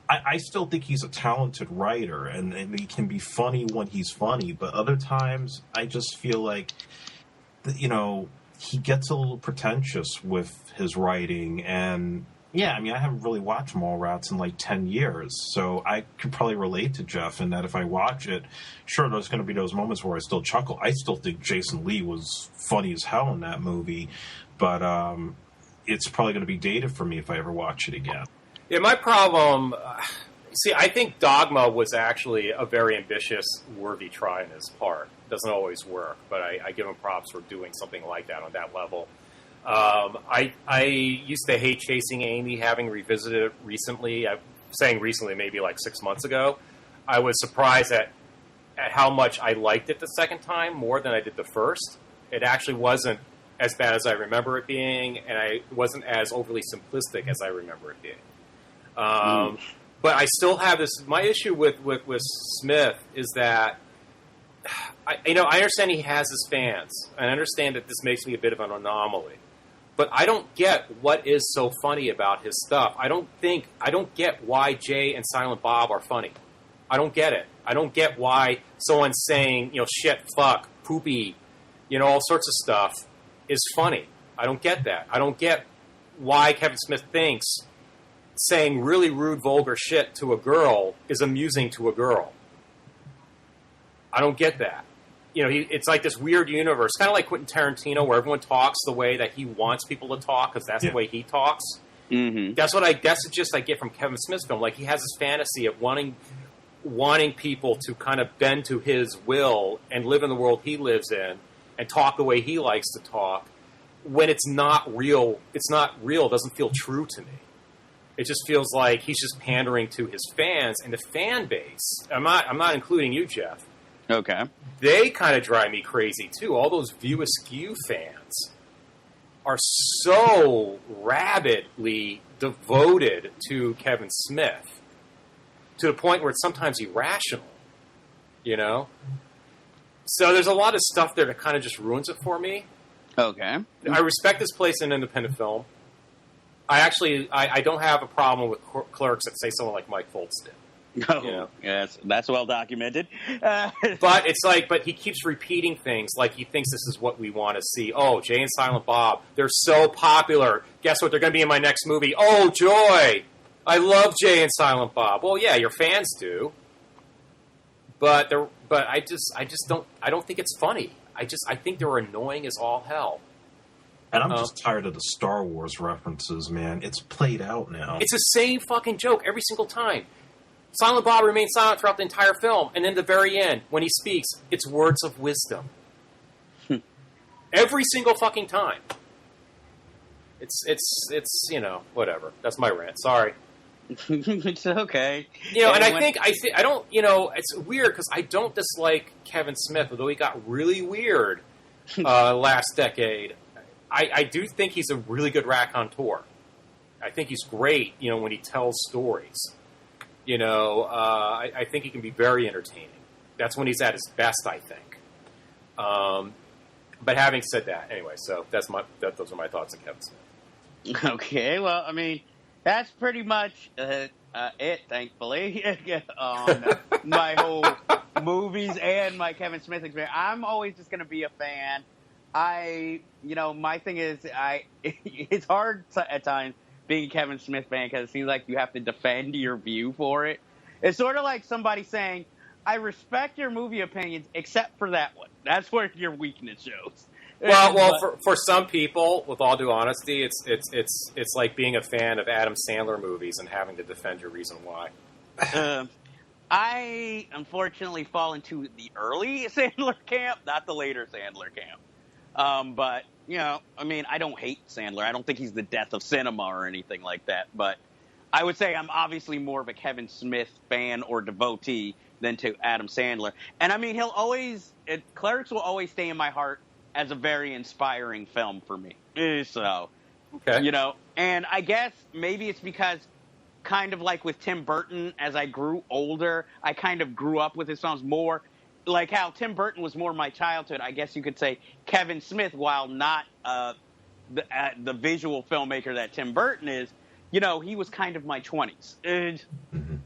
I still think he's a talented writer, and he can be funny when he's funny. But other times, I just feel like, he gets a little pretentious with his writing. And, yeah, I mean, I haven't really watched Mallrats in 10 years. So I could probably relate to Jeff in that if I watch it, sure, there's going to be those moments where I still chuckle. I still think Jason Lee was funny as hell in that movie. But it's probably going to be dated for me if I ever watch it again. Yeah, my problem... I think Dogma was actually a very ambitious, worthy try on his part. Doesn't always work, but I give him props for doing something like that on that level. I used to hate Chasing Amy, having revisited it recently. I'm saying recently, maybe 6 months ago. I was surprised at how much I liked it the second time, more than I did the first. It actually wasn't as bad as I remember it being, and it wasn't as overly simplistic as I remember it being. But I still have this... My issue with Smith is that I understand he has his fans. I understand that this makes me a bit of an anomaly. But I don't get what is so funny about his stuff. I don't get why Jay and Silent Bob are funny. I don't get it. I don't get why someone saying, shit, fuck, poopy, all sorts of stuff is funny. I don't get that. I don't get why Kevin Smith thinks saying really rude, vulgar shit to a girl is amusing to a girl. I don't get that. It's like this weird universe, kind of like Quentin Tarantino, where everyone talks the way that he wants people to talk because that's the way he talks. Mm-hmm. That's the gist I get from Kevin Smith's film. He has this fantasy of wanting people to kind of bend to his will and live in the world he lives in and talk the way he likes to talk. When it's not real, it doesn't feel true to me. It just feels like he's just pandering to his fans and the fan base. I'm not including you, Jeff. Okay. They kind of drive me crazy, too. All those View Askew fans are so rabidly devoted to Kevin Smith to the point where it's sometimes irrational, you know? So there's a lot of stuff there that kind of just ruins it for me. Okay. I respect this place in independent film. I don't have a problem with clerks that say someone like Mike Foltz did. Oh, You know? yes, that's well documented. But it's like, but he keeps repeating things like he thinks this is what we want to see. Oh, Jay and Silent Bob, they're so popular. Guess what? They're going to be in my next movie. Oh, joy! I love Jay and Silent Bob. Well, yeah, your fans do. But I don't think it's funny. I think they're annoying as all hell. And I'm just tired of the Star Wars references, man. It's played out now. It's the same fucking joke every single time. Silent Bob remains silent throughout the entire film, and in the very end, when he speaks, it's words of wisdom. Every single fucking time. It's whatever. That's my rant. Sorry. It's okay. And I don't, it's weird because I don't dislike Kevin Smith, although he got really weird last decade. I do think he's a really good raconteur. I think he's great, when he tells stories. I think he can be very entertaining. That's when he's at his best, I think. But having said that, anyway, so those are my thoughts on Kevin Smith. Okay, well, I mean, that's pretty much it, thankfully, on my whole movies and my Kevin Smith experience. I'm always just going to be a fan. My thing is, it's hard at times being a Kevin Smith fan because it seems like you have to defend your view for it. It's sort of like somebody saying, I respect your movie opinions except for that one. That's where your weakness shows. For some people, with all due honesty, it's like being a fan of Adam Sandler movies and having to defend your reason why. I unfortunately fall into the early Sandler camp, not the later Sandler camp. But I don't hate Sandler. I don't think he's the death of cinema or anything like that. But I would say I'm obviously more of a Kevin Smith fan or devotee than to Adam Sandler. And I mean, Clerks will always stay in my heart as a very inspiring film for me. So, okay. And I guess maybe it's because kind of like with Tim Burton, as I grew older, I kind of grew up with his films more. Like how Tim Burton was more my childhood, I guess you could say Kevin Smith, while not the visual filmmaker that Tim Burton is, he was kind of my 20s.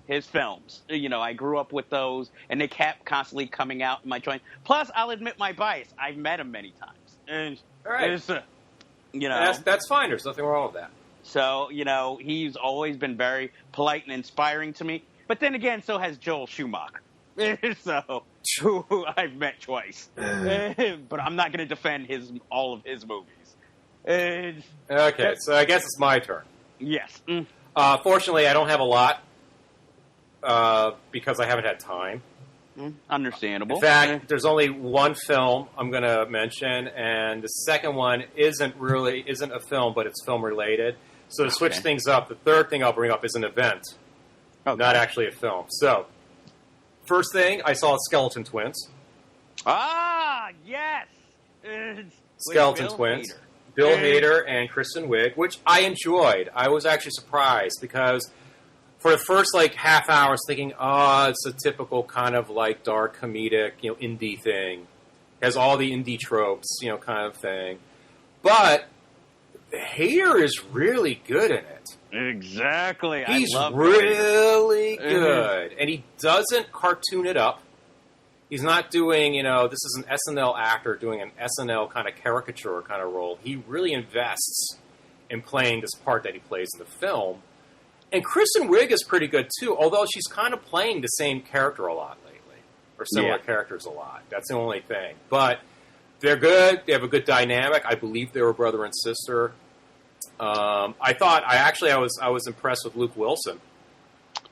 His films. I grew up with those, and they kept constantly coming out in my 20s. Plus, I'll admit my bias. I've met him many times. And all right. That's fine. There's nothing wrong with that. So, he's always been very polite and inspiring to me. But then again, so has Joel Schumacher. So, who I've met twice. But I'm not going to defend all of his movies. Okay, so I guess it's my turn. Yes. Fortunately, I don't have a lot because I haven't had time. Understandable. In fact, there's only one film I'm going to mention, and the second one isn't a film, but it's film related. So to switch things up, the third thing I'll bring up is an event, not actually a film. So, first thing, I saw Skeleton Twins. Ah, yes! Skeleton Twins. Bill Hader and Kristen Wiig, which I enjoyed. I was actually surprised because for the first half hour I was thinking, it's a typical kind of dark comedic, indie thing. It has all the indie tropes, kind of thing. But Hader is really good in it. Exactly. He's really good. And he doesn't cartoon it up. He's not doing, this is an SNL actor doing an SNL kind of caricature kind of role. He really invests in playing this part that he plays in the film. And Kristen Wiig is pretty good, too, although she's kind of playing the same character a lot lately. Or similar characters a lot. That's the only thing. But they're good. They have a good dynamic. I believe they were brother and sister. I was impressed with Luke Wilson.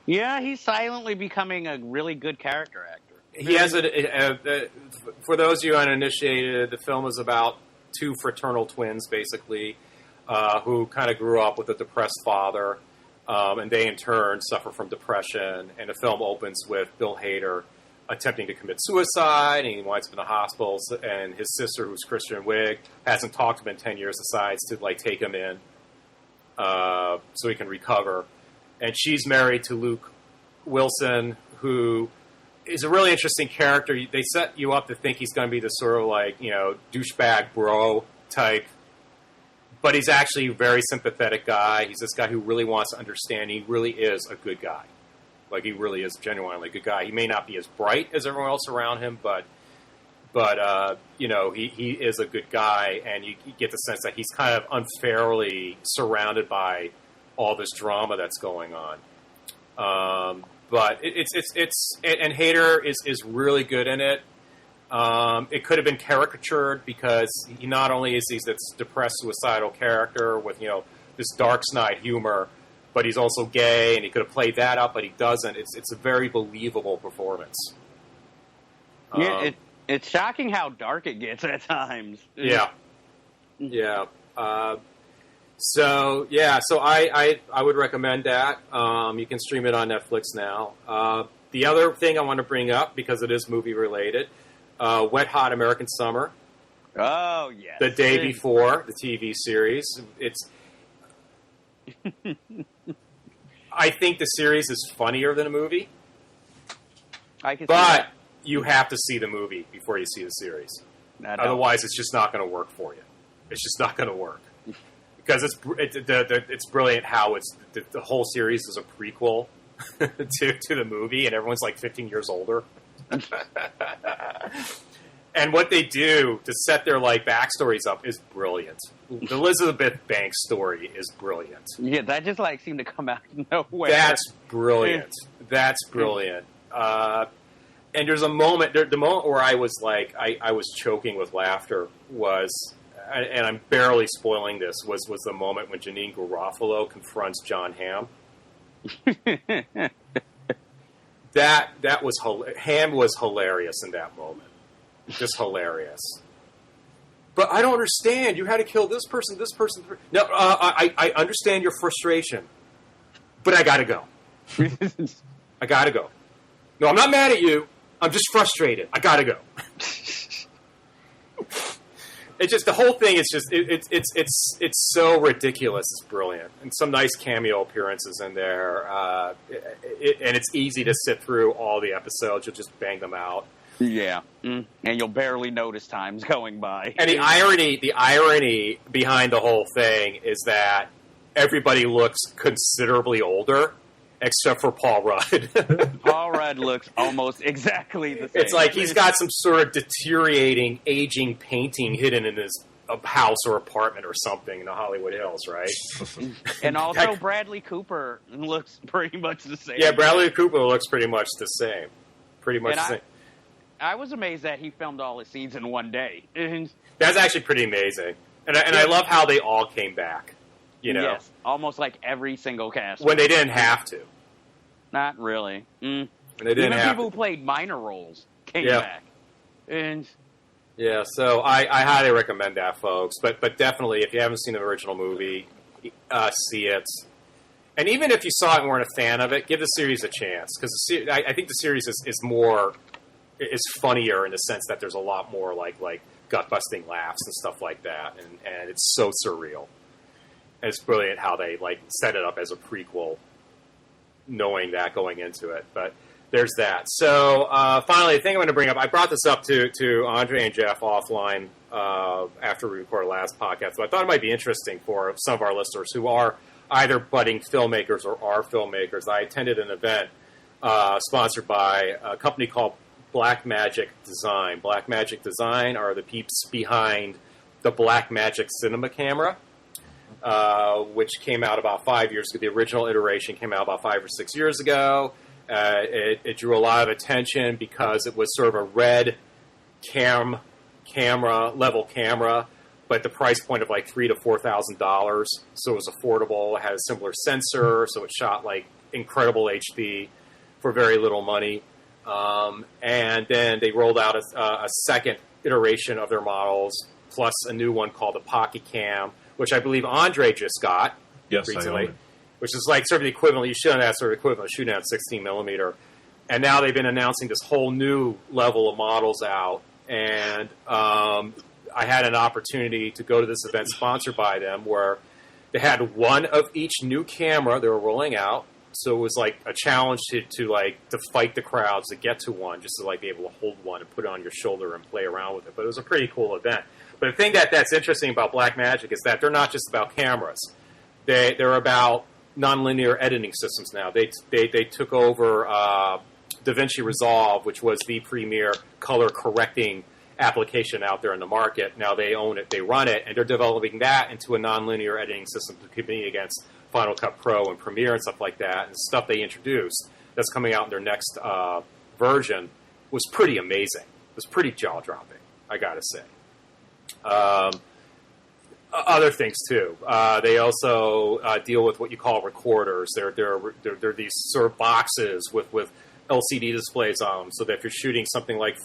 Yeah, he's silently becoming a really good character actor. He has for those of you uninitiated, the film is about two fraternal twins, basically, who kind of grew up with a depressed father, and they in turn suffer from depression. And the film opens with Bill Hader attempting to commit suicide, and he winds up in the hospital. And his sister, who's Kristen Wiig, hasn't talked to him in 10 years, decides to like take him in so he can recover. And she's married to Luke Wilson, who is a really interesting character. They set you up to think he's going to be this sort of like, you know, douchebag bro type, but he's actually a very sympathetic guy. He's this guy who really wants to understand. He really is a good guy. Like, he really is genuinely a good guy. He may not be as bright as everyone else around him, but you know, he is a good guy, and you get the sense that he's kind of unfairly surrounded by all this drama that's going on. But and Hader is really good in it. It could have been caricatured because he not only is he this depressed, suicidal character with, you know, this dark side humor, but he's also gay, and he could have played that up, but he doesn't. It's a very believable performance. Yeah, it's shocking how dark it gets at times. Yeah. So I would recommend that. You can stream it on Netflix now. The other thing I want to bring up, because it is movie related, Wet Hot American Summer. Oh yes, The Day Before, the TV series. It's. I think the series is funnier than a movie. But you have to see the movie before you see the series. Otherwise, it's just not going to work for you. It's just not going to work. Because it's brilliant how the whole series is a prequel to the movie, and everyone's like 15 years older. And what they do to set their like backstories up is brilliant. The Elizabeth Banks story is brilliant. Yeah, that just like seemed to come out of nowhere. That's brilliant. That's brilliant. And there's a moment, the moment where I was like, I was choking with laughter was, and I'm barely spoiling this, was the moment when Janine Garofalo confronts John Hamm. That was Hamm was hilarious in that moment. Just hilarious. But I don't understand. You had to kill this person. No, I understand your frustration, but I gotta go. I gotta go. No, I'm not mad at you. I'm just frustrated. I gotta go. It's just the whole thing. It's just it's so ridiculous. It's brilliant, and some nice cameo appearances in there. And it's easy to sit through all the episodes. You'll just bang them out. Yeah, and you'll barely notice times going by. And the irony behind the whole thing is that everybody looks considerably older, except for Paul Rudd. Paul Rudd looks almost exactly the same. It's like he's got some sort of deteriorating, aging painting hidden in his house or apartment or something in the Hollywood Hills, right? And also Bradley Cooper looks pretty much the same. Yeah, Bradley Cooper looks pretty much the same. Pretty much the same. I was amazed that he filmed all his scenes in one day. That's actually pretty amazing. And I love how they all came back. You know? Yes, almost like every single cast. When they didn't have to. Not really. When they didn't Even have people who played minor roles came back. And yeah, so I highly recommend that, folks. But definitely, if you haven't seen the original movie, see it. And even if you saw it and weren't a fan of it, give the series a chance. Because I think the series is funnier in the sense that there's a lot more like gut-busting laughs and stuff like that. And it's so surreal. And it's brilliant how they like set it up as a prequel, knowing that going into it. But there's that. So finally, the thing I'm going to bring up, I brought this up to Andre and Jeff offline after we recorded the last podcast, but I thought it might be interesting for some of our listeners who are either budding filmmakers or are filmmakers. I attended an event sponsored by a company called Blackmagic Design. Blackmagic Design are the peeps behind the Blackmagic cinema camera, which came out about 5 years ago. The original iteration came out about 5 or 6 years ago. It drew a lot of attention because it was sort of a red level camera, but the price point of like $3,000 to $4,000, so it was affordable. It had a similar sensor, so it shot like incredible HD for very little money. And then they rolled out a second iteration of their models, plus a new one called the Pocket Cam, which I believe Andre just got recently, which is like sort of the equivalent. You should have that sort of equivalent shooting at 16 millimeter. And now they've been announcing this whole new level of models out. And I had an opportunity to go to this event sponsored by them where they had one of each new camera they were rolling out. So it was like a challenge to fight the crowds to get to one, just to like be able to hold one and put it on your shoulder and play around with it. But it was a pretty cool event. But the thing that's interesting about Blackmagic is that they're not just about cameras. They're about nonlinear editing systems now. They took over DaVinci Resolve, which was the premier color correcting application out there in the market. Now they own it, they run it, and they're developing that into a nonlinear editing system to compete against Final Cut Pro and Premiere and stuff like that. And the stuff they introduced that's coming out in their next version was pretty amazing. It was pretty jaw-dropping, I gotta say. Other things too. They also deal with what you call recorders. They're these sort of boxes with LCD displays on them, so that if you're shooting something like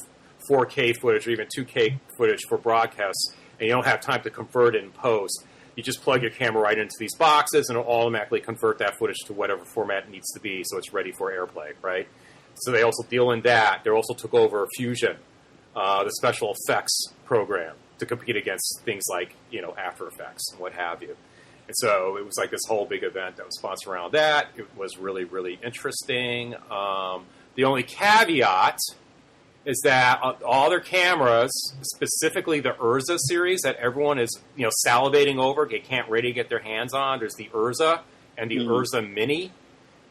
4K footage or even 2K footage for broadcasts, and you don't have time to convert it in post, you just plug your camera right into these boxes, and it'll automatically convert that footage to whatever format it needs to be, so it's ready for airplay, right? So they also deal in that. They also took over Fusion, the special effects program, to compete against things like, After Effects and what have you. And so it was like this whole big event that was sponsored around that. It was really, really interesting. The only caveat is that all their cameras, specifically the Urza series that everyone is, salivating over, they can't really get their hands on. There's the Urza and the Urza Mini.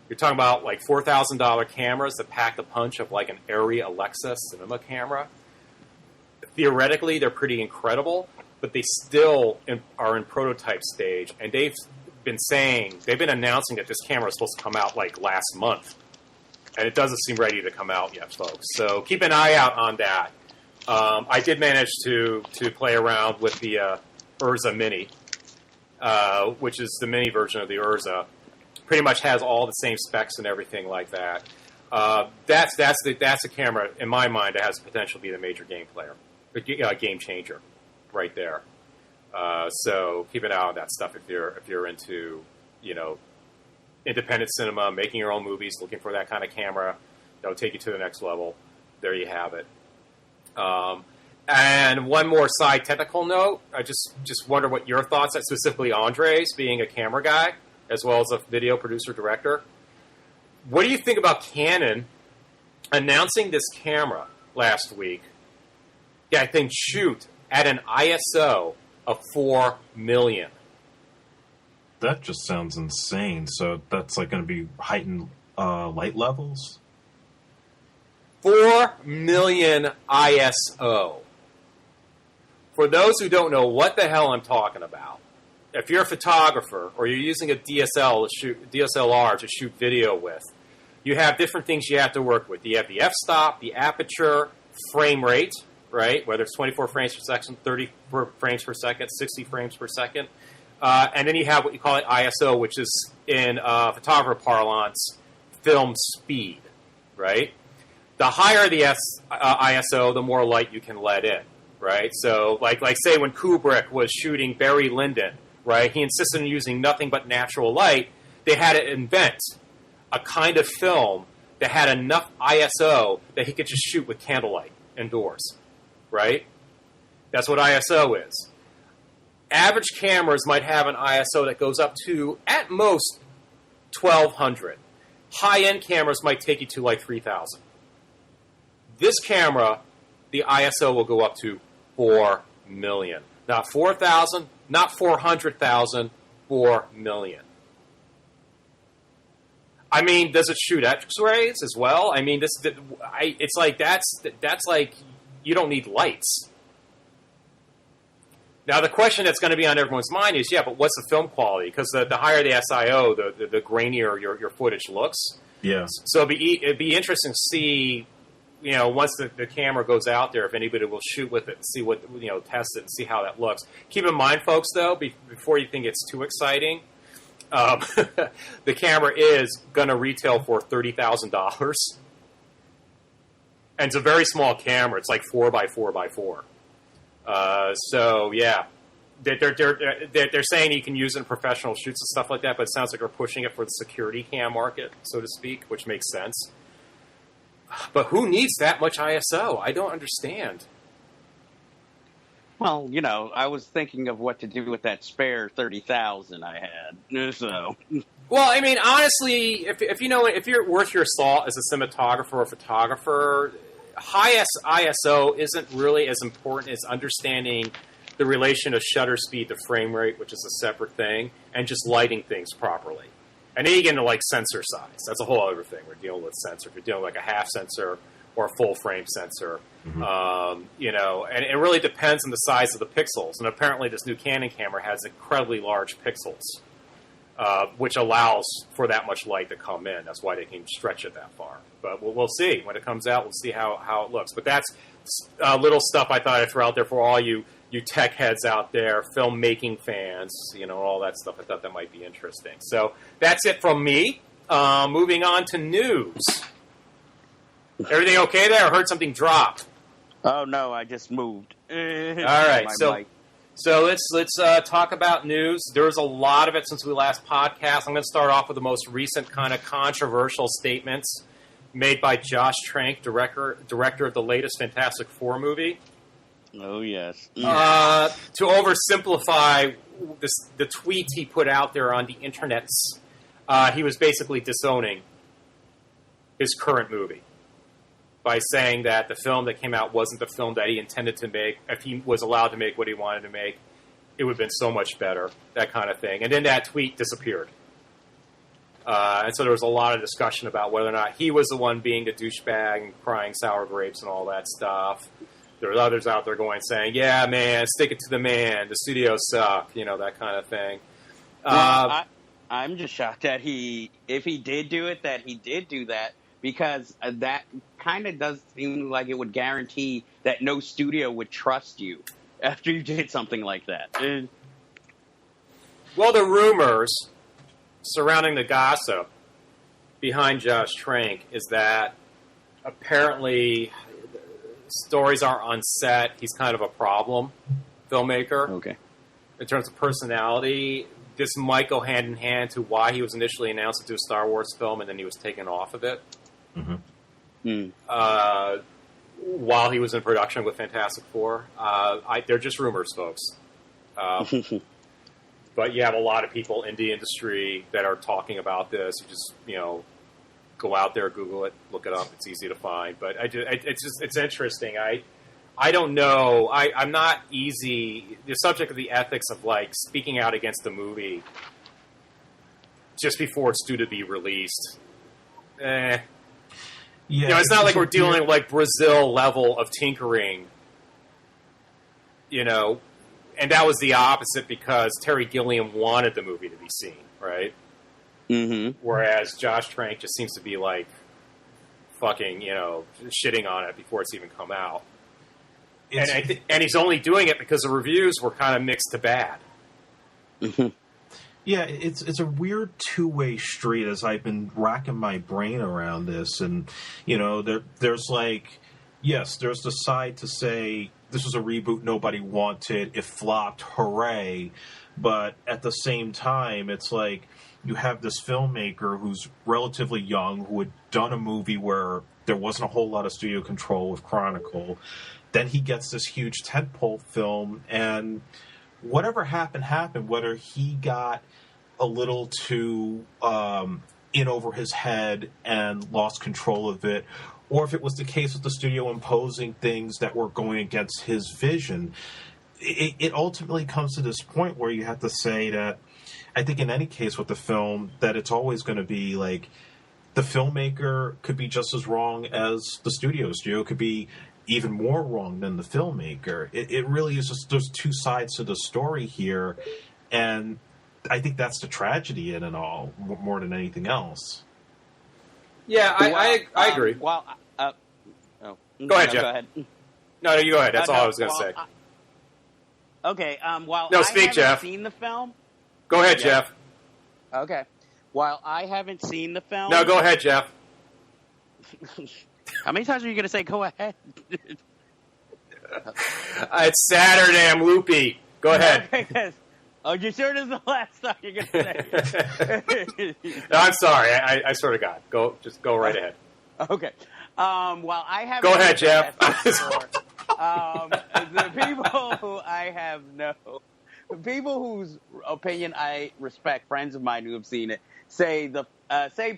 You're talking about like $4,000 cameras that pack the punch of like an Arri Alexa cinema camera. Theoretically, they're pretty incredible, but they still are in prototype stage. And they've been announcing that this camera is supposed to come out like last month. And it doesn't seem ready to come out yet, folks. So keep an eye out on that. I did manage to play around with the Urza Mini, which is the mini version of the Urza. Pretty much has all the same specs and everything like that. That's a camera, in my mind, that has the potential to be the major game changer right there. So keep an eye on that stuff if you're into, independent cinema, making your own movies, looking for that kind of camera. That'll take you to the next level. There you have it. And one more side technical note. I just wonder what your thoughts are, specifically Andre's, being a camera guy, as well as a video producer director. What do you think about Canon announcing this camera last week that can shoot at an ISO of 4 million? That just sounds insane. So that's like going to be heightened light levels? 4 million ISO. For those who don't know what the hell I'm talking about, if you're a photographer or you're using a DSLR to shoot video with, you have different things you have to work with. You have the f-stop, the aperture, frame rate, right? Whether it's 24 frames per second, 30 frames per second, 60 frames per second. And then you have what you call it ISO, which is in photographer parlance, film speed, right? The higher the ISO, the more light you can let in, right? So, like say when Kubrick was shooting Barry Lyndon, right? He insisted on using nothing but natural light. They had to invent a kind of film that had enough ISO that he could just shoot with candlelight indoors, right? That's what ISO is. Average cameras might have an ISO that goes up to, at most, 1,200. High-end cameras might take you to like 3,000. This camera, the ISO will go up to 4 million. Not 4,000, not 400,000, 4 million. I mean, does it shoot X-rays as well? I mean, it's like that's like you don't need lights. Now, the question that's going to be on everyone's mind is, but what's the film quality? Because the higher the SIO, the grainier your footage looks. Yeah. So it'd be interesting to see, once the camera goes out there, if anybody will shoot with it and see what, test it and see how that looks. Keep in mind, folks, though, before you think it's too exciting, the camera is going to retail for $30,000. And it's a very small camera. It's like 4x4x4. So yeah, they're saying you can use it in professional shoots and stuff like that, but it sounds like they're pushing it for the security cam market, so to speak, which makes sense. But who needs that much ISO? I don't understand. Well, I was thinking of what to do with that spare 30,000 I had. So, well, I mean, honestly, if you're worth your salt as a cinematographer or photographer, high ISO isn't really as important as understanding the relation of shutter speed to frame rate, which is a separate thing, and just lighting things properly. And then you get into, like, sensor size. That's a whole other thing. We're dealing with sensor. If you're dealing with, like, a half sensor or a full-frame sensor, and it really depends on the size of the pixels. And apparently this new Canon camera has incredibly large pixels, which allows for that much light to come in. That's why they can stretch it that far. But we'll see. When it comes out, we'll see how it looks. But that's little stuff I thought I'd throw out there for all you tech heads out there, filmmaking fans, all that stuff. I thought that might be interesting. So that's it from me. Moving on to news. Everything okay there? I heard something drop. Oh no, I just moved. All right, so let's talk about news. There's a lot of it since we last podcast. I'm going to start off with the most recent kind of controversial statements made by Josh Trank, director of the latest Fantastic Four movie. Oh, yes. To oversimplify the tweet he put out there on the internets, he was basically disowning his current movie by saying that the film that came out wasn't the film that he intended to make. If he was allowed to make what he wanted to make, it would have been so much better, that kind of thing. And then that tweet disappeared. And so there was a lot of discussion about whether or not he was the one being the douchebag and crying sour grapes and all that stuff. There's others out there saying, yeah, man, stick it to the man. The studios suck, that kind of thing. Well, I'm just shocked that if he did do it, that he did do that, because that kind of does seem like it would guarantee that no studio would trust you after you did something like that. Well, the rumors surrounding the gossip behind Josh Trank is that apparently stories are on set. He's kind of a problem filmmaker. Okay. In terms of personality, this might go hand in hand to why he was initially announced to do a Star Wars film and then he was taken off of it. While he was in production with Fantastic Four. They're just rumors, folks. But you have a lot of people in the industry that are talking about this. You just, go out there, Google it, look it up. It's easy to find. But it's interesting. I don't know. I'm not easy. The subject of the ethics of, like, speaking out against the movie just before it's due to be released. Yeah, it's not like we're dealing with, like, Brazil level of tinkering, and that was the opposite because Terry Gilliam wanted the movie to be seen, right? Mm-hmm. Whereas Josh Trank just seems to be, like, fucking, shitting on it before it's even come out. And he's only doing it because the reviews were kind of mixed to bad. Mm-hmm. Yeah, it's a weird two-way street as I've been racking my brain around this. And, there's like, yes, there's the side to say this was a reboot nobody wanted, it flopped, hooray. But at the same time, it's like you have this filmmaker who's relatively young, who had done a movie where there wasn't a whole lot of studio control with Chronicle. Then he gets this huge tentpole film, and whatever happened, whether he got a little too in over his head and lost control of it, or if it was the case with the studio imposing things that were going against his vision, it ultimately comes to this point where you have to say that, I think in any case with the film, that it's always going to be like the filmmaker could be just as wrong as the studio. Studio could be even more wrong than the filmmaker. It really is just, there's two sides to the story here, and I think that's the tragedy in it all, more than anything else. Yeah, I agree. Go ahead, Jeff. Go ahead. No, you go ahead. That's all I was going to say. Okay. While speak, I haven't Jeff. seen the film. Go ahead, Jeff. Okay. While I haven't seen the film. No, go ahead, Jeff. How many times are you going to say go ahead? It's Saturday. I'm loopy. Go ahead. Okay, oh, you sure this is the last time you're going to say it? No, I'm sorry. I sort of got it. Just go right ahead. Okay. While I have Go ahead, Jeff. The people whose opinion I respect, friends of mine who have seen it, say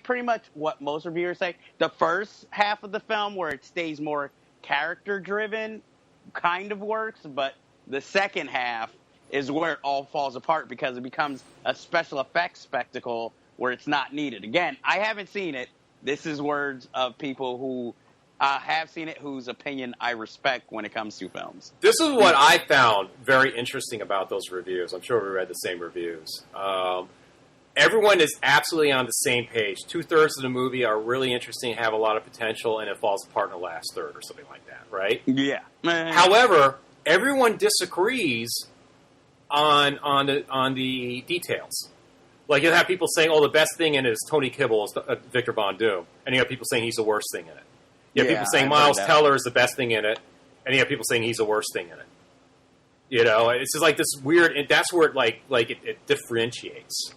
pretty much what most reviewers say. The first half of the film, where it stays more character driven, kind of works, but the second half is where it all falls apart because it becomes a special effects spectacle where it's not needed. Again, I haven't seen it. This is words of people who have seen it, whose opinion I respect when it comes to films. This is what I found very interesting about those reviews. I'm sure we read the same reviews. Everyone is absolutely on the same page. 2/3 of the movie are really interesting, have a lot of potential, and it falls apart in the last third or something like that, right? Yeah. However, everyone disagrees on the details. Like, you'll have people saying, the best thing in it is Tony Kibble is Victor Von Doom. And you have people saying he's the worst thing in it. You have people saying Miles Teller is the best thing in it. And you have people saying he's the worst thing in it. You know, it's just like this weird, and that's where it differentiates.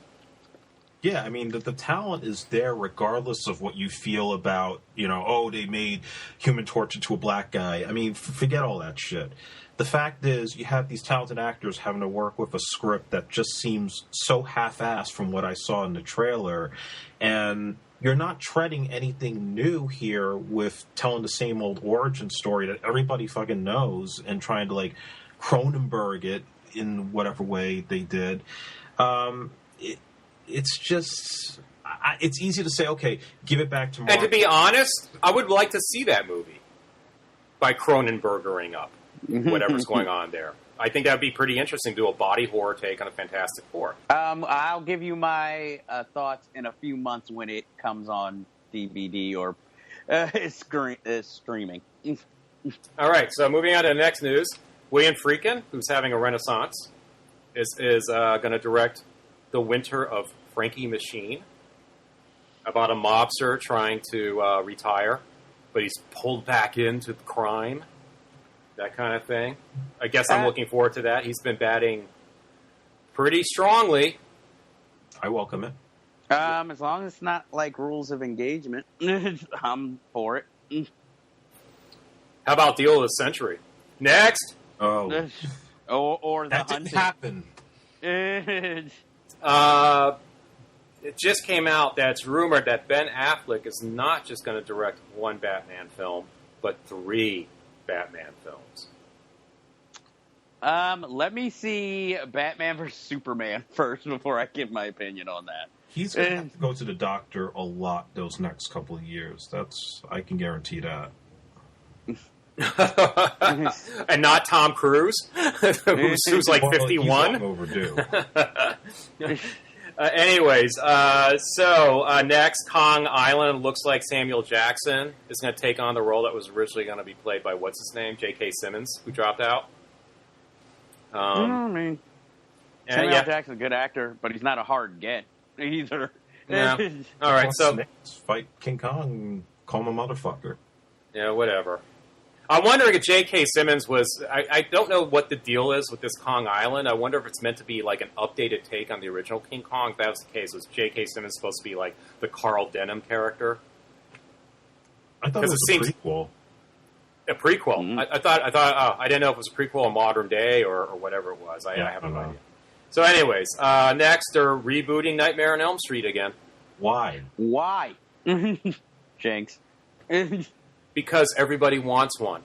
Yeah, I mean, the talent is there regardless of what you feel about, they made Human Torch into a black guy. I mean, forget all that shit. The fact is, you have these talented actors having to work with a script that just seems so half-assed from what I saw in the trailer. And you're not treading anything new here with telling the same old origin story that everybody fucking knows and trying to, Cronenberg it in whatever way they did. It's just... it's easy to say, okay, give it back to Mark. And to be honest, I would like to see that movie by Cronenbergering up whatever's going on there. I think that would be pretty interesting to do a body horror take on a Fantastic Four. I'll give you my thoughts in a few months when it comes on DVD or streaming. All right, so moving on to the next news. William Friedkin, who's having a renaissance, is going to direct The Winter of Frankie Machine, about a mobster trying to retire, but he's pulled back into crime, that kind of thing. I guess I'm looking forward to that. He's been batting pretty strongly. I welcome it. As long as it's not like Rules of Engagement, I'm for it. How about Deal of the Century? Next! Or The That Hunted. didn't happen. It just came out that it's rumored that Ben Affleck is not just going to direct one Batman film, but 3 Batman films. Let me see Batman vs. Superman first before I give my opinion on that. He's going to have to go to the doctor a lot those next couple of years. I can guarantee that. And not Tom Cruise, who's like 51. He's overdue. Anyways, next, Kong Island. Looks like Samuel Jackson is going to take on the role that was originally going to be played by, what's his name, J.K. Simmons, who dropped out. Samuel Jackson's a good actor, but he's not a hard get either. Yeah. All right, so fight King Kong and call him a motherfucker. Yeah, whatever. I'm wondering if J.K. Simmons was... I don't know what the deal is with this Kong Island. I wonder if it's meant to be like an updated take on the original King Kong. If that was the case, was J.K. Simmons supposed to be like the Carl Denham character? I thought it was a prequel. A prequel? Mm-hmm. I thought. I didn't know if it was a prequel in modern day or whatever it was. I have no idea. So anyways, next, they're rebooting Nightmare on Elm Street again. Why? Jinx. Because everybody wants one.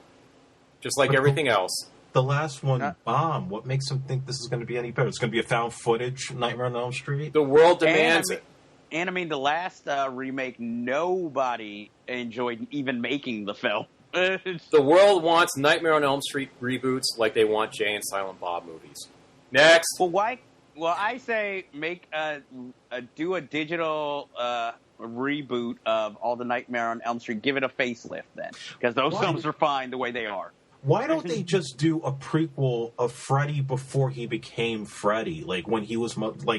Just like everything else. The last one bombed. What makes them think this is going to be any better? It's going to be a found footage Nightmare on Elm Street? The world demands it. And I mean, the last remake, nobody enjoyed even making the film. The world wants Nightmare on Elm Street reboots like they want Jay and Silent Bob movies. Next. Well, why? Well, I say do a digital reboot of all the Nightmare on Elm Street. Give it a facelift then, because those films are fine the way they are. Why don't they just do a prequel of Freddy before he became Freddy, like when he was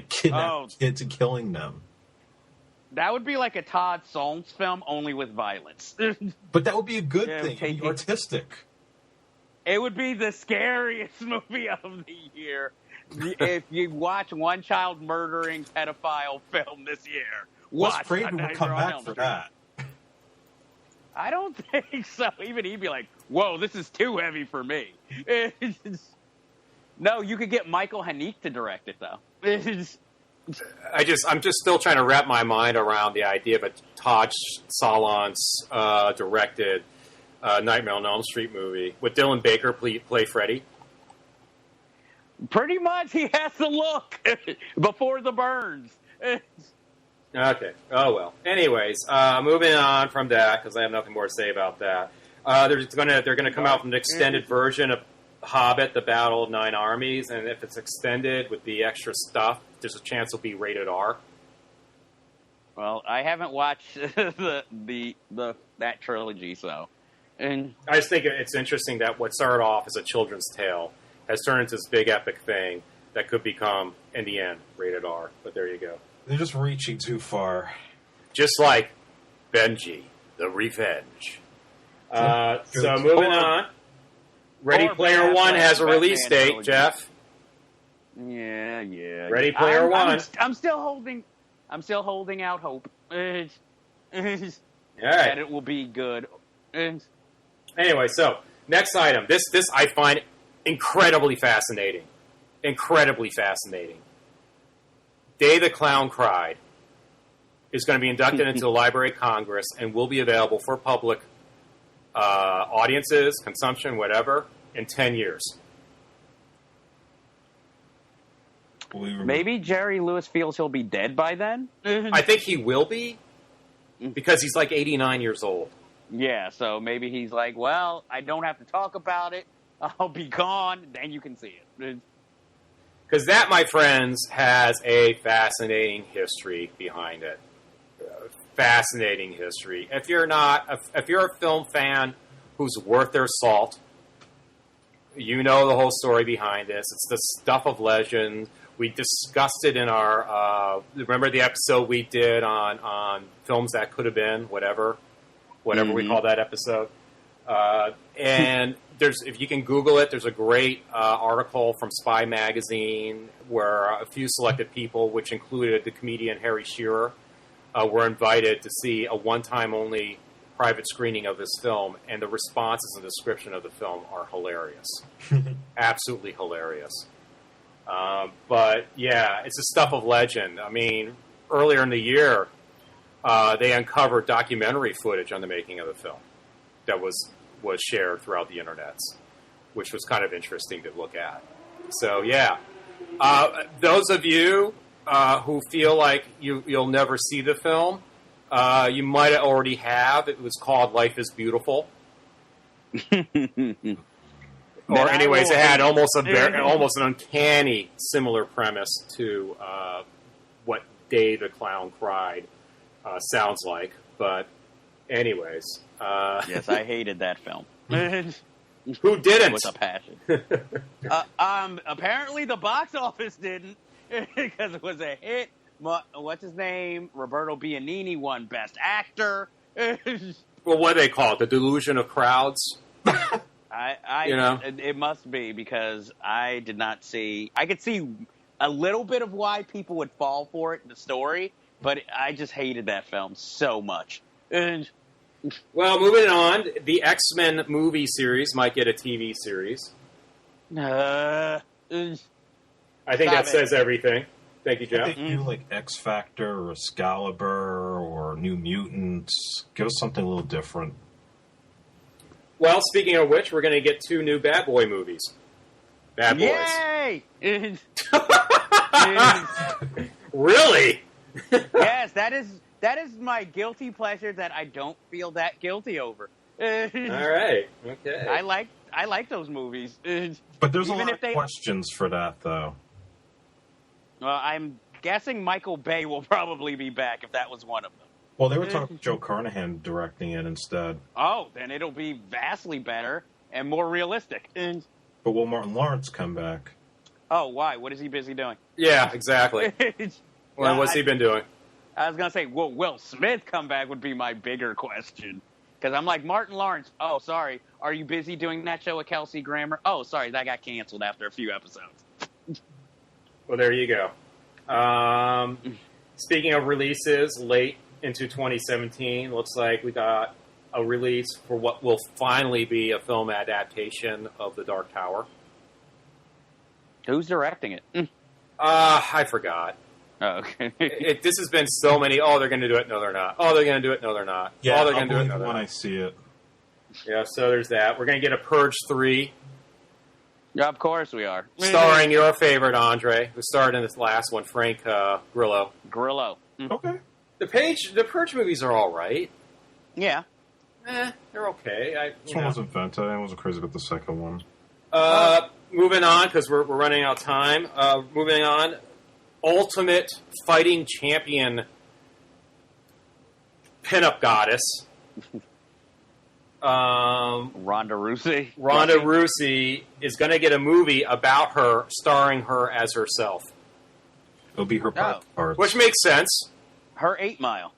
kidnapping kids and killing them? That would be like a Todd Solondz film, only with violence. But that would be a good thing. It'd be artistic. It would be the scariest movie of the year if you watch one child murdering pedophile film this year. Wes Craven would come back for that. I don't think so. Even he'd be like, whoa, this is too heavy for me. No, you could get Michael Haneke to direct it, though. I'm just still trying to wrap my mind around the idea of a Todd Solondz directed Nightmare on Elm Street movie. Would Dylan Baker play Freddy? Pretty much, he has to look before the burns. Okay. Oh, well. Anyways, moving on from that, because I have nothing more to say about that. They're gonna come out with an extended version of Hobbit, The Battle of Nine Armies, and if it's extended with the extra stuff, there's a chance it'll be rated R. Well, I haven't watched that trilogy, so. And I just think it's interesting that what started off as a children's tale has turned into this big epic thing that could become, in the end, rated R. But there you go. They're just reaching too far. Just like Benji, the Revenge. So moving on. Ready Player One has a release date, Jeff. Yeah. Ready Player One. I'm still holding out hope. All right. That it will be good. Anyway, so next item. This I find incredibly fascinating. Incredibly fascinating. Day the Clown Cried is going to be inducted into the Library of Congress and will be available for public audiences, consumption, whatever, in 10 years. Maybe Jerry Lewis feels he'll be dead by then? I think he will be, because he's like 89 years old. Yeah, so maybe he's like, well, I don't have to talk about it. I'll be gone. Then you can see it. Because that, my friends, has a fascinating history behind it. Fascinating history. If you're a film fan who's worth their salt, you know the whole story behind this. It's the stuff of legend. We discussed it in our, remember the episode we did on films that could have been, whatever we call that episode. And if you can Google it, there's a great article from Spy Magazine where a few selected people, which included the comedian Harry Shearer, were invited to see a one-time only private screening of this film, and the responses and description of the film are hilarious. Absolutely hilarious. But, yeah, it's the stuff of legend. I mean, earlier in the year, they uncovered documentary footage on the making of the film that was shared throughout the internet, which was kind of interesting to look at. So, yeah. Those of you who feel like you'll never see the film, you might already have. It was called Life is Beautiful. Or anyways, it had almost an uncanny similar premise to what Day the Clown Cried sounds like. But anyways. Yes, I hated that film. Who didn't? With a passion. Apparently the box office didn't, because it was a hit. What's his name? Roberto Benigni won Best Actor. Well, what do they call it? The delusion of crowds? It must be, because I did not see... I could see a little bit of why people would fall for it, the story, but I just hated that film so much. Well, moving on, the X-Men movie series might get a TV series. I think that says everything. Thank you, Jeff. They do like X Factor or Excalibur or New Mutants. Give us something a little different. Well, speaking of which, we're going to get 2 new Bad Boy movies. Bad Boys. Yay! Really? Yes, that is my guilty pleasure that I don't feel that guilty over. All right. Okay. I like those movies. But there's a lot of questions for that, though. Well, I'm guessing Michael Bay will probably be back if that was one of them. Well, they were talking Joe Carnahan directing it instead. Oh, then it'll be vastly better and more realistic. But will Martin Lawrence come back? Oh, why? What is he busy doing? Yeah, exactly. Well, what's he been doing? I was going to say, Will Smith come back would be my bigger question. Because I'm like, Martin Lawrence, oh, sorry, are you busy doing that show with Kelsey Grammer? Oh, sorry, that got canceled after a few episodes. Well, there you go. Speaking of releases, late into 2017, looks like we got a release for what will finally be a film adaptation of The Dark Tower. Who's directing it? I forgot. Oh, okay. This has been so many. Oh, they're going to do it. No, they're not. Oh, they're going to do it. No, they're not. Yeah, oh, they're I'll going to do it. believe No, when they're I not. see it. Yeah, so there's that. We're going to get a Purge 3, Yeah, of course we are. starring your favorite Andre, who starred in this last one, Frank Grillo. Grillo. Okay. The Purge movies are all right. Yeah. They're okay. This one wasn't fantastic. I wasn't crazy about the second one. Moving on, because we're running out of time. Moving on, Ultimate Fighting Champion pinup goddess. Ronda Rousey. Ronda Rousey is going to get a movie about her, starring her as herself. It'll be her parts. Which makes sense. Her 8 Mile.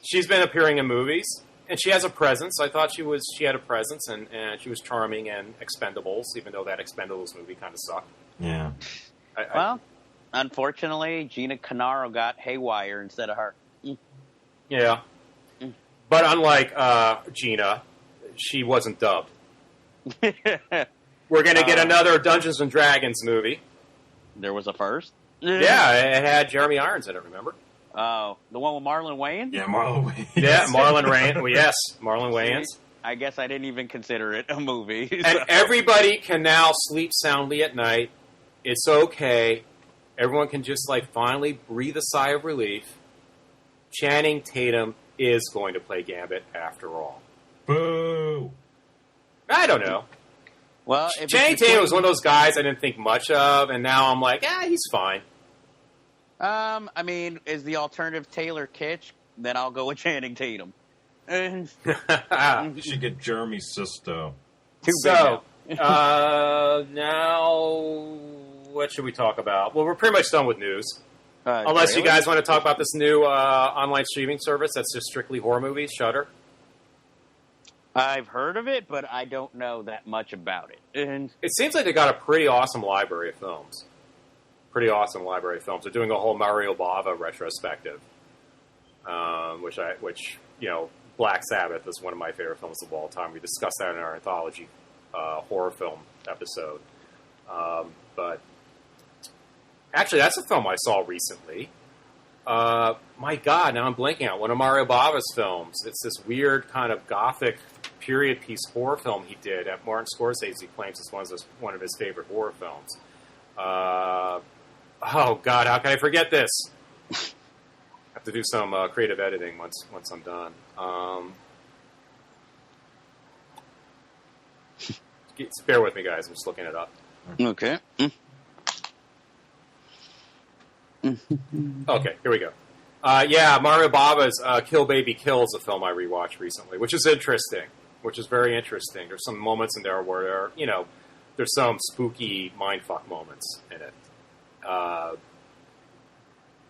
She's been appearing in movies, and she has a presence. I thought she had a presence, and she was charming in Expendables, even though that Expendables movie kind of sucked. Yeah. Well, unfortunately, Gina Carano got haywire instead of her. Yeah. But unlike Gina, she wasn't dubbed. We're going to get another Dungeons & Dragons movie. There was a first? Yeah, it had Jeremy Irons in it, remember? Oh, the one with Marlon Wayans? Yeah, Marlon Wayans. Yeah, Marlon Wayans. Well, yes, Marlon Wayans. I guess I didn't even consider it a movie. And everybody can now sleep soundly at night. It's okay. Everyone can just, finally breathe a sigh of relief. Channing Tatum is going to play Gambit after all. Boo! I don't know. Well, Channing Tatum was one of those guys I didn't think much of, and now I'm like, he's fine. I mean, is the alternative Taylor Kitsch? Then I'll go with Channing Tatum. You should get Jeremy Sisto. So, now, what should we talk about? Well, we're pretty much done with news. Unless you guys want to talk about this new online streaming service that's just strictly horror movies, Shudder. I've heard of it, but I don't know that much about it. And it seems like they got a pretty awesome library of films. They're doing a whole Mario Bava retrospective, which Black Sabbath is one of my favorite films of all time. We discussed that in our anthology horror film episode. But actually, that's a film I saw recently. My God, now I'm blanking out. One of Mario Bava's films. It's this weird kind of gothic period piece horror film he did that Martin Scorsese claims is one of his favorite horror films. Oh God, how can I forget this? I have to do some creative editing once I'm done. Bear with me, guys. I'm just looking it up. okay. Okay, here we go. Mario Bava's Kill Baby Kill is a film I rewatched recently, which is interesting. Which is very interesting. There's some moments in there where there's some spooky mindfuck moments in it.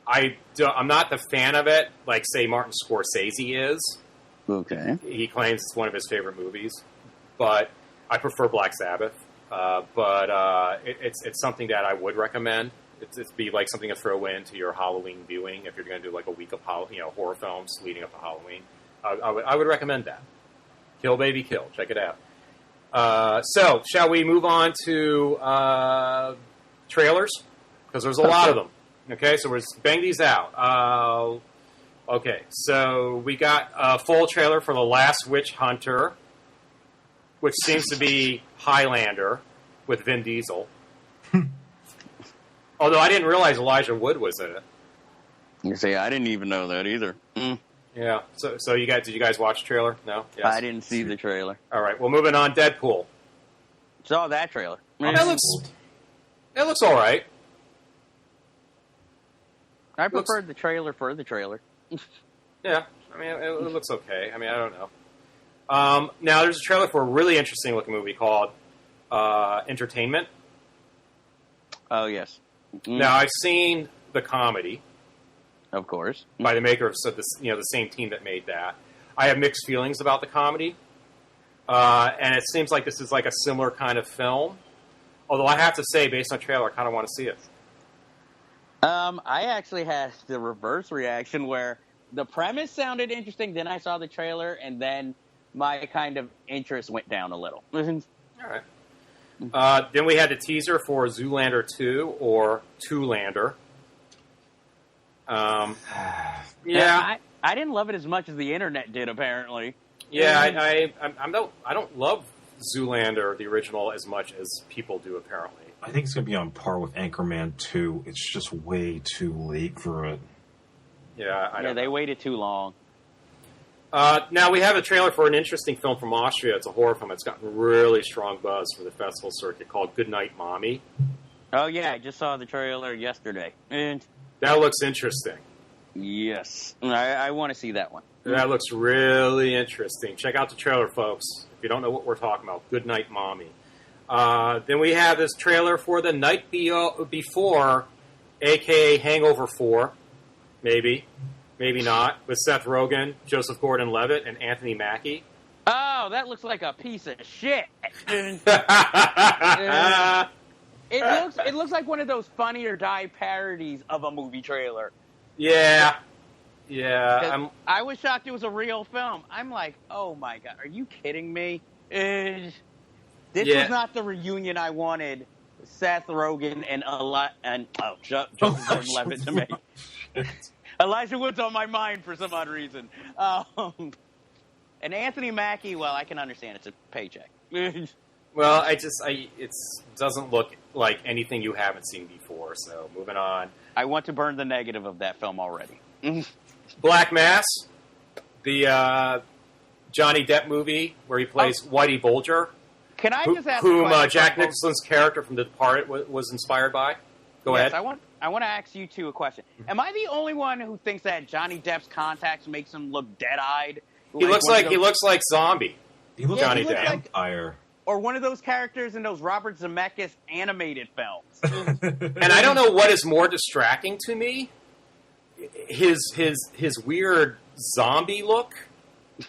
I'm not the fan of it, like say Martin Scorsese is. Okay. He claims it's one of his favorite movies, but I prefer Black Sabbath. It's something that I would recommend. It'd be like something to throw into your Halloween viewing if you're going to do like a week of horror films leading up to Halloween. I would recommend that. Kill Baby Kill. Check it out. So, shall we move on to trailers? Because there's a lot of them. Okay, so we'll bang these out. Okay, so we got a full trailer for The Last Witch Hunter, which seems to be Highlander with Vin Diesel. Although I didn't realize Elijah Wood was in it. You see, I didn't even know that either. Yeah. So did you guys watch the trailer? No? Yes. I didn't see the trailer. All right. Well, moving on. Deadpool. Saw that trailer. It looks all right. I preferred the trailer for the trailer. Yeah. I mean, it looks okay. I mean, I don't know. Now, there's a trailer for a really interesting looking movie called Entertainment. Oh, yes. Now, I've seen the comedy. Of course. By the maker of the same team that made that. I have mixed feelings about the comedy. And it seems like this is like a similar kind of film. Although I have to say, based on the trailer, I kind of want to see it. I actually had the reverse reaction where the premise sounded interesting, then I saw the trailer, and then my kind of interest went down a little. All right. Then we had the teaser for Zoolander 2 or Two-Lander. I didn't love it as much as the internet did, apparently. Yeah, I don't love Zoolander, the original, as much as people do, apparently. I think it's going to be on par with Anchorman 2. It's just way too late for it. Yeah, they waited too long. Now we have a trailer for an interesting film from Austria. It's a horror film. It's gotten really strong buzz from the festival circuit called Goodnight Mommy. Oh, yeah, I just saw the trailer yesterday. And that looks interesting. Yes. I want to see that one. That looks really interesting. Check out the trailer, folks, if you don't know what we're talking about. Goodnight Mommy. Then we have this trailer for The Night Before, a.k.a. Hangover 4, maybe not, with Seth Rogen, Joseph Gordon-Levitt, and Anthony Mackie. Oh, that looks like a piece of shit. It looks like one of those Funny or Die parodies of a movie trailer. Yeah. I was shocked it was a real film. I'm like, oh my god, are you kidding me? This was not the reunion I wanted. Seth Rogen and Joseph Gordon-Levitt to make. Elijah Wood's on my mind for some odd reason. And Anthony Mackie, well, I can understand it's a paycheck. Well, it doesn't look like anything you haven't seen before. So moving on. I want to burn the negative of that film already. Black Mass, the Johnny Depp movie where he plays Whitey Bulger. Can I just ask whom Jack Nicholson's character from The Departed was inspired by? Go ahead. I want to ask you two a question. Am I the only one who thinks that Johnny Depp's contacts makes him look dead-eyed? He looks like Zombie. He looks Johnny like Depp. vampire. Or one of those characters in those Robert Zemeckis animated films. And I don't know what is more distracting to me. His weird zombie look.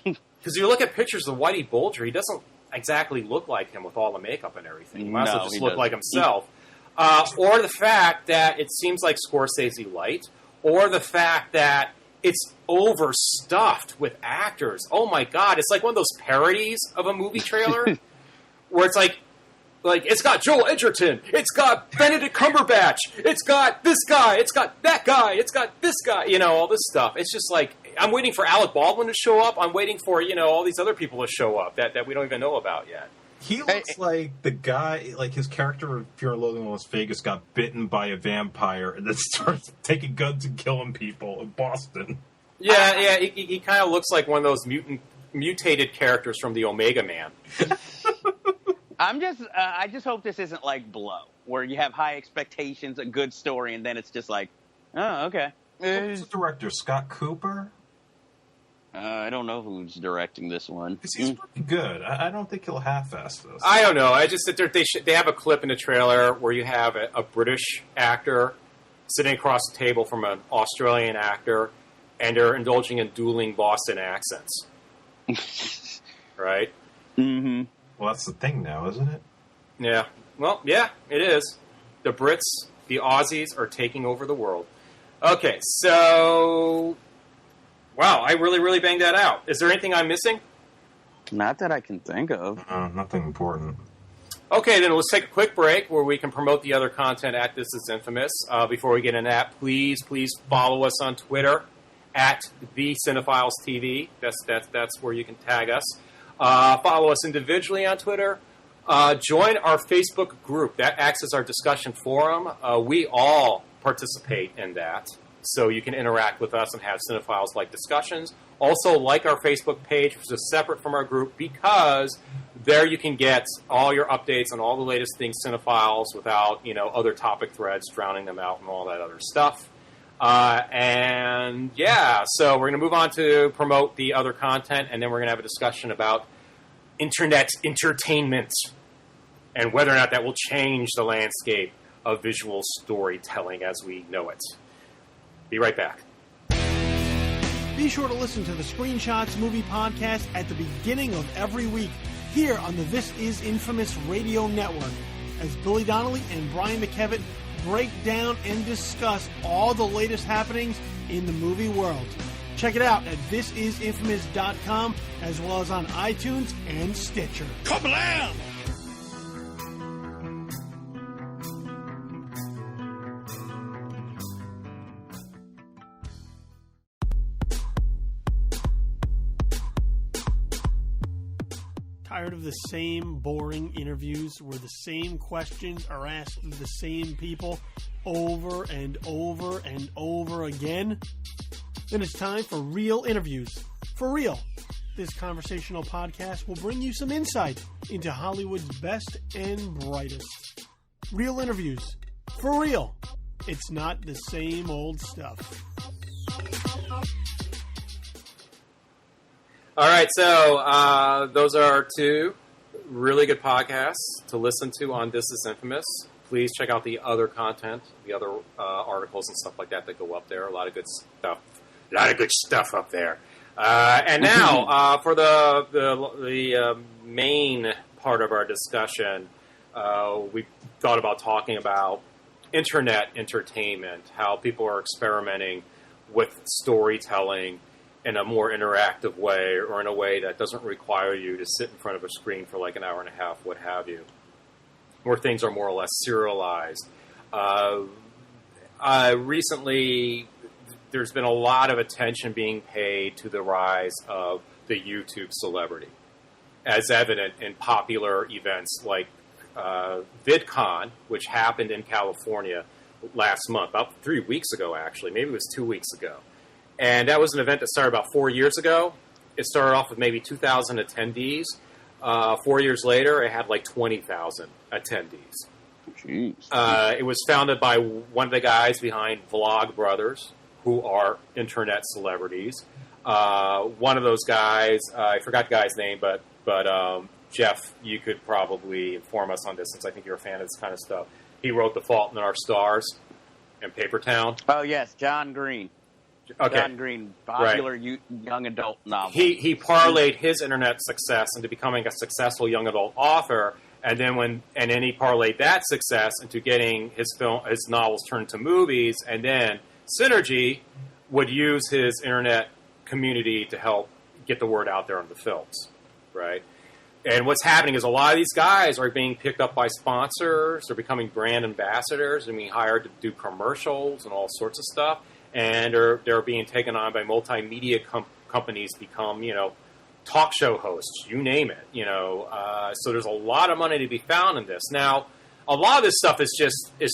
Because you look at pictures of Whitey Bulger, he doesn't exactly look like him with all the makeup and everything. He might as well just look like himself. Or the fact that it seems like Scorsese light. Or the fact that it's overstuffed with actors. Oh my god, it's like one of those parodies of a movie trailer. Where it's like it's got Joel Edgerton, it's got Benedict Cumberbatch, it's got this guy, it's got that guy, it's got this guy, all this stuff. It's just like, I'm waiting for Alec Baldwin to show up, I'm waiting for, all these other people to show up that we don't even know about yet. He looks like the guy, like his character in Fear and Loathing in Las Vegas got bitten by a vampire and then starts taking guns and killing people in Boston. Yeah, he kind of looks like one of those mutated characters from the Omega Man. I just hope this isn't like Blow, where you have high expectations, a good story, and then it's just like, oh, okay. Who's the director? Scott Cooper? I don't know who's directing this one. He's pretty good. I don't think he'll half-ass this. I don't know. I just that they have a clip in the trailer where you have a British actor sitting across the table from an Australian actor, and they're indulging in dueling Boston accents. Right? Mm-hmm. Well, that's the thing now, isn't it? Yeah. Well, yeah, it is. The Brits, the Aussies, are taking over the world. Okay, so... Wow, I really, really banged that out. Is there anything I'm missing? Not that I can think of. Nothing important. Okay, then let's take a quick break where we can promote the other content at This Is Infamous. Before we get into that, please follow us on Twitter at the CineFiles TV. That's where you can tag us. Follow us individually on Twitter. Join our Facebook group. That acts as our discussion forum. We all participate in that. So you can interact with us and have Cinephiles-like discussions. Also, like our Facebook page, which is separate from our group, because there you can get all your updates on all the latest things Cinephiles without, other topic threads drowning them out and all that other stuff. And yeah, so we're going to move on to promote the other content, and then we're going to have a discussion about internet entertainment and whether or not that will change the landscape of visual storytelling as we know it. Be right back. Be sure to listen to the Screenshots Movie Podcast at the beginning of every week here on the This Is Infamous Radio Network as Billy Donnelly and Brian McKevitt break down and discuss all the latest happenings in the movie world. Check it out at thisisinfamous.com as well as on iTunes and Stitcher. Kablam! Tired of the same boring interviews where the same questions are asked of the same people over and over and over again? Then it's time for real interviews. For real. This conversational podcast will bring you some insight into Hollywood's best and brightest. Real interviews. For real. It's not the same old stuff. All right, so those are two really good podcasts to listen to on This Is Infamous. Please check out the other content, the other articles and stuff like that go up there. A lot of good stuff. A lot of good stuff up there. And now for the main part of our discussion, we thought about talking about internet entertainment, how people are experimenting with storytelling in a more interactive way, or in a way that doesn't require you to sit in front of a screen for like an hour and a half, what have you, where things are more or less serialized. Recently, there's been a lot of attention being paid to the rise of the YouTube celebrity, as evident in popular events like VidCon, which happened in California last month, about 3 weeks ago, actually. Maybe it was 2 weeks ago. And that was an event that started about 4 years ago. It started off with maybe 2,000 attendees. 4 years later, it had like 20,000 attendees. Jeez. It was founded by one of the guys behind Vlog Brothers, who are internet celebrities. One of those guys, I forgot the guy's name, but Jeff, you could probably inform us on this, since I think you're a fan of this kind of stuff. He wrote The Fault in Our Stars and Paper Town. Oh, yes, John Green. Okay. John Green, popular young adult novel. He parlayed his internet success into becoming a successful young adult author, and then he parlayed that success into getting his novels turned into movies, and then Synergy would use his internet community to help get the word out there on the films, right? And what's happening is a lot of these guys are being picked up by sponsors, they're becoming brand ambassadors, and being hired to do commercials and all sorts of stuff. And they're being taken on by multimedia companies to become, talk show hosts, you name it, So there's a lot of money to be found in this. Now, a lot of this stuff is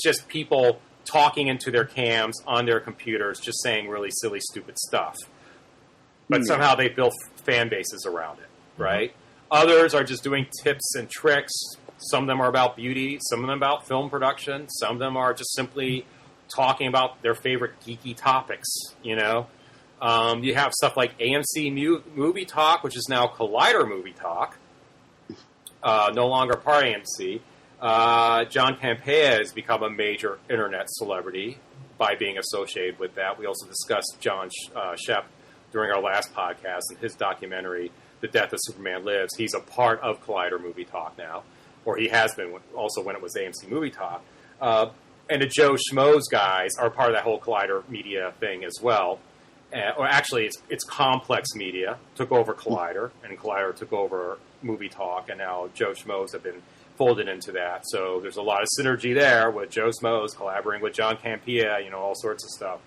just people talking into their cams on their computers, just saying really silly, stupid stuff. But somehow they built fan bases around it, right? Mm-hmm. Others are just doing tips and tricks. Some of them are about beauty. Some of them about film production. Some of them are just simply talking about their favorite geeky topics, You have stuff like AMC Movie Talk, which is now Collider Movie Talk, no longer part of AMC. John Campea has become a major internet celebrity by being associated with that. We also discussed John Shep during our last podcast and his documentary, The Death of Superman Lives. He's a part of Collider Movie Talk now, or he has been also when it was AMC Movie Talk. And the Joe Schmoes guys are part of that whole Collider Media thing as well. Or actually, it's Complex Media took over Collider, and Collider took over Movie Talk, and now Joe Schmoes have been folded into that. So there's a lot of synergy there with Joe Schmoes collaborating with John Campea, all sorts of stuff.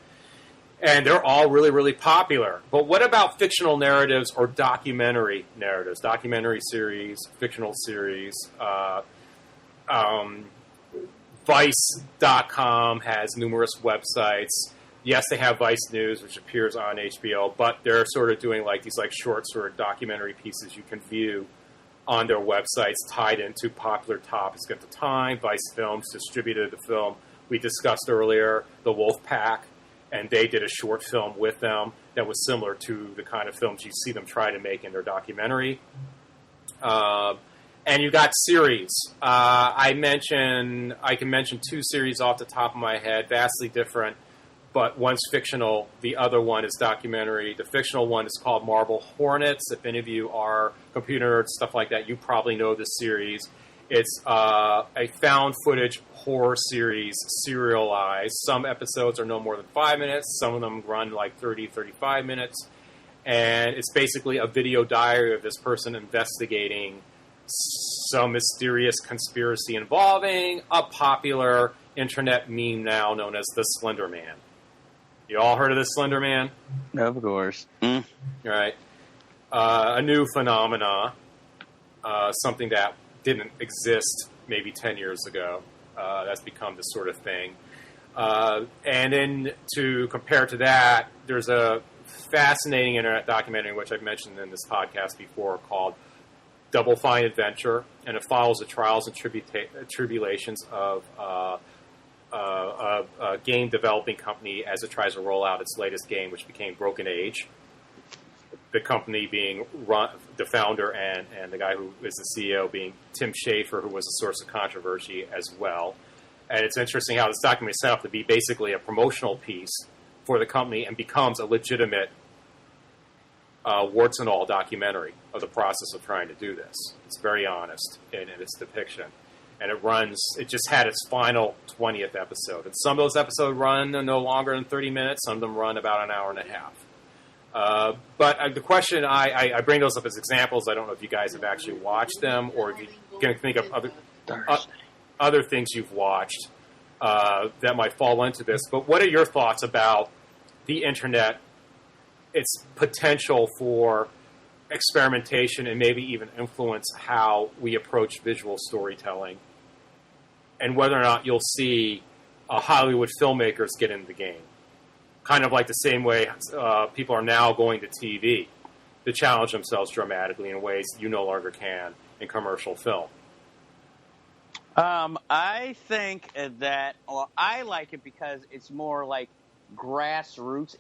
And they're all really, really popular. But what about fictional narratives or documentary narratives? Documentary series, fictional series. Vice.com has numerous websites. Yes, they have Vice News, which appears on HBO, but they're sort of doing like these short sort of documentary pieces you can view on their websites tied into popular topics at the time. Vice Films distributed the film we discussed earlier, the WOLFPACK, and they did a short film with them that was similar to the kind of films you see them try to make in their documentary. And you got series. I can mention two series off the top of my head, vastly different, but one's fictional, the other one is documentary. The fictional one is called Marble Hornets. If any of you are computer nerds, stuff like that, you probably know this series. It's a found footage horror series, serialized. Some episodes are no more than 5 minutes. Some of them run like 30, 35 minutes. And it's basically a video diary of this person investigating some mysterious conspiracy involving a popular internet meme now known as the Slender Man. You all heard of the Slender Man? Of course. All right. A new phenomena, something that didn't exist maybe 10 years ago. That's become this sort of thing. And then to compare to that, there's a fascinating internet documentary, which I've mentioned in this podcast before, called Double Fine Adventure, and it follows the trials and tribulations of a game developing company as it tries to roll out its latest game, which became Broken Age. The company being run, the founder and the guy who is the CEO being Tim Schafer, who was a source of controversy as well. And it's interesting how this document is set up to be basically a promotional piece for the company and becomes a legitimate warts and all documentary of the process of trying to do this. It's very honest in its depiction. And it just had its final 20th episode. And some of those episodes run no longer than 30 minutes. Some of them run about an hour and a half. But the question, I bring those up as examples. I don't know if you guys have actually watched them or if you can think of other things you've watched that might fall into this. But what are your thoughts about the internet, its potential for experimentation and maybe even influence how we approach visual storytelling, and whether or not you'll see Hollywood filmmakers get into the game? Kind of like the same way people are now going to TV to challenge themselves dramatically in ways you no longer can in commercial film. I think that I like it because it's more like grassroots.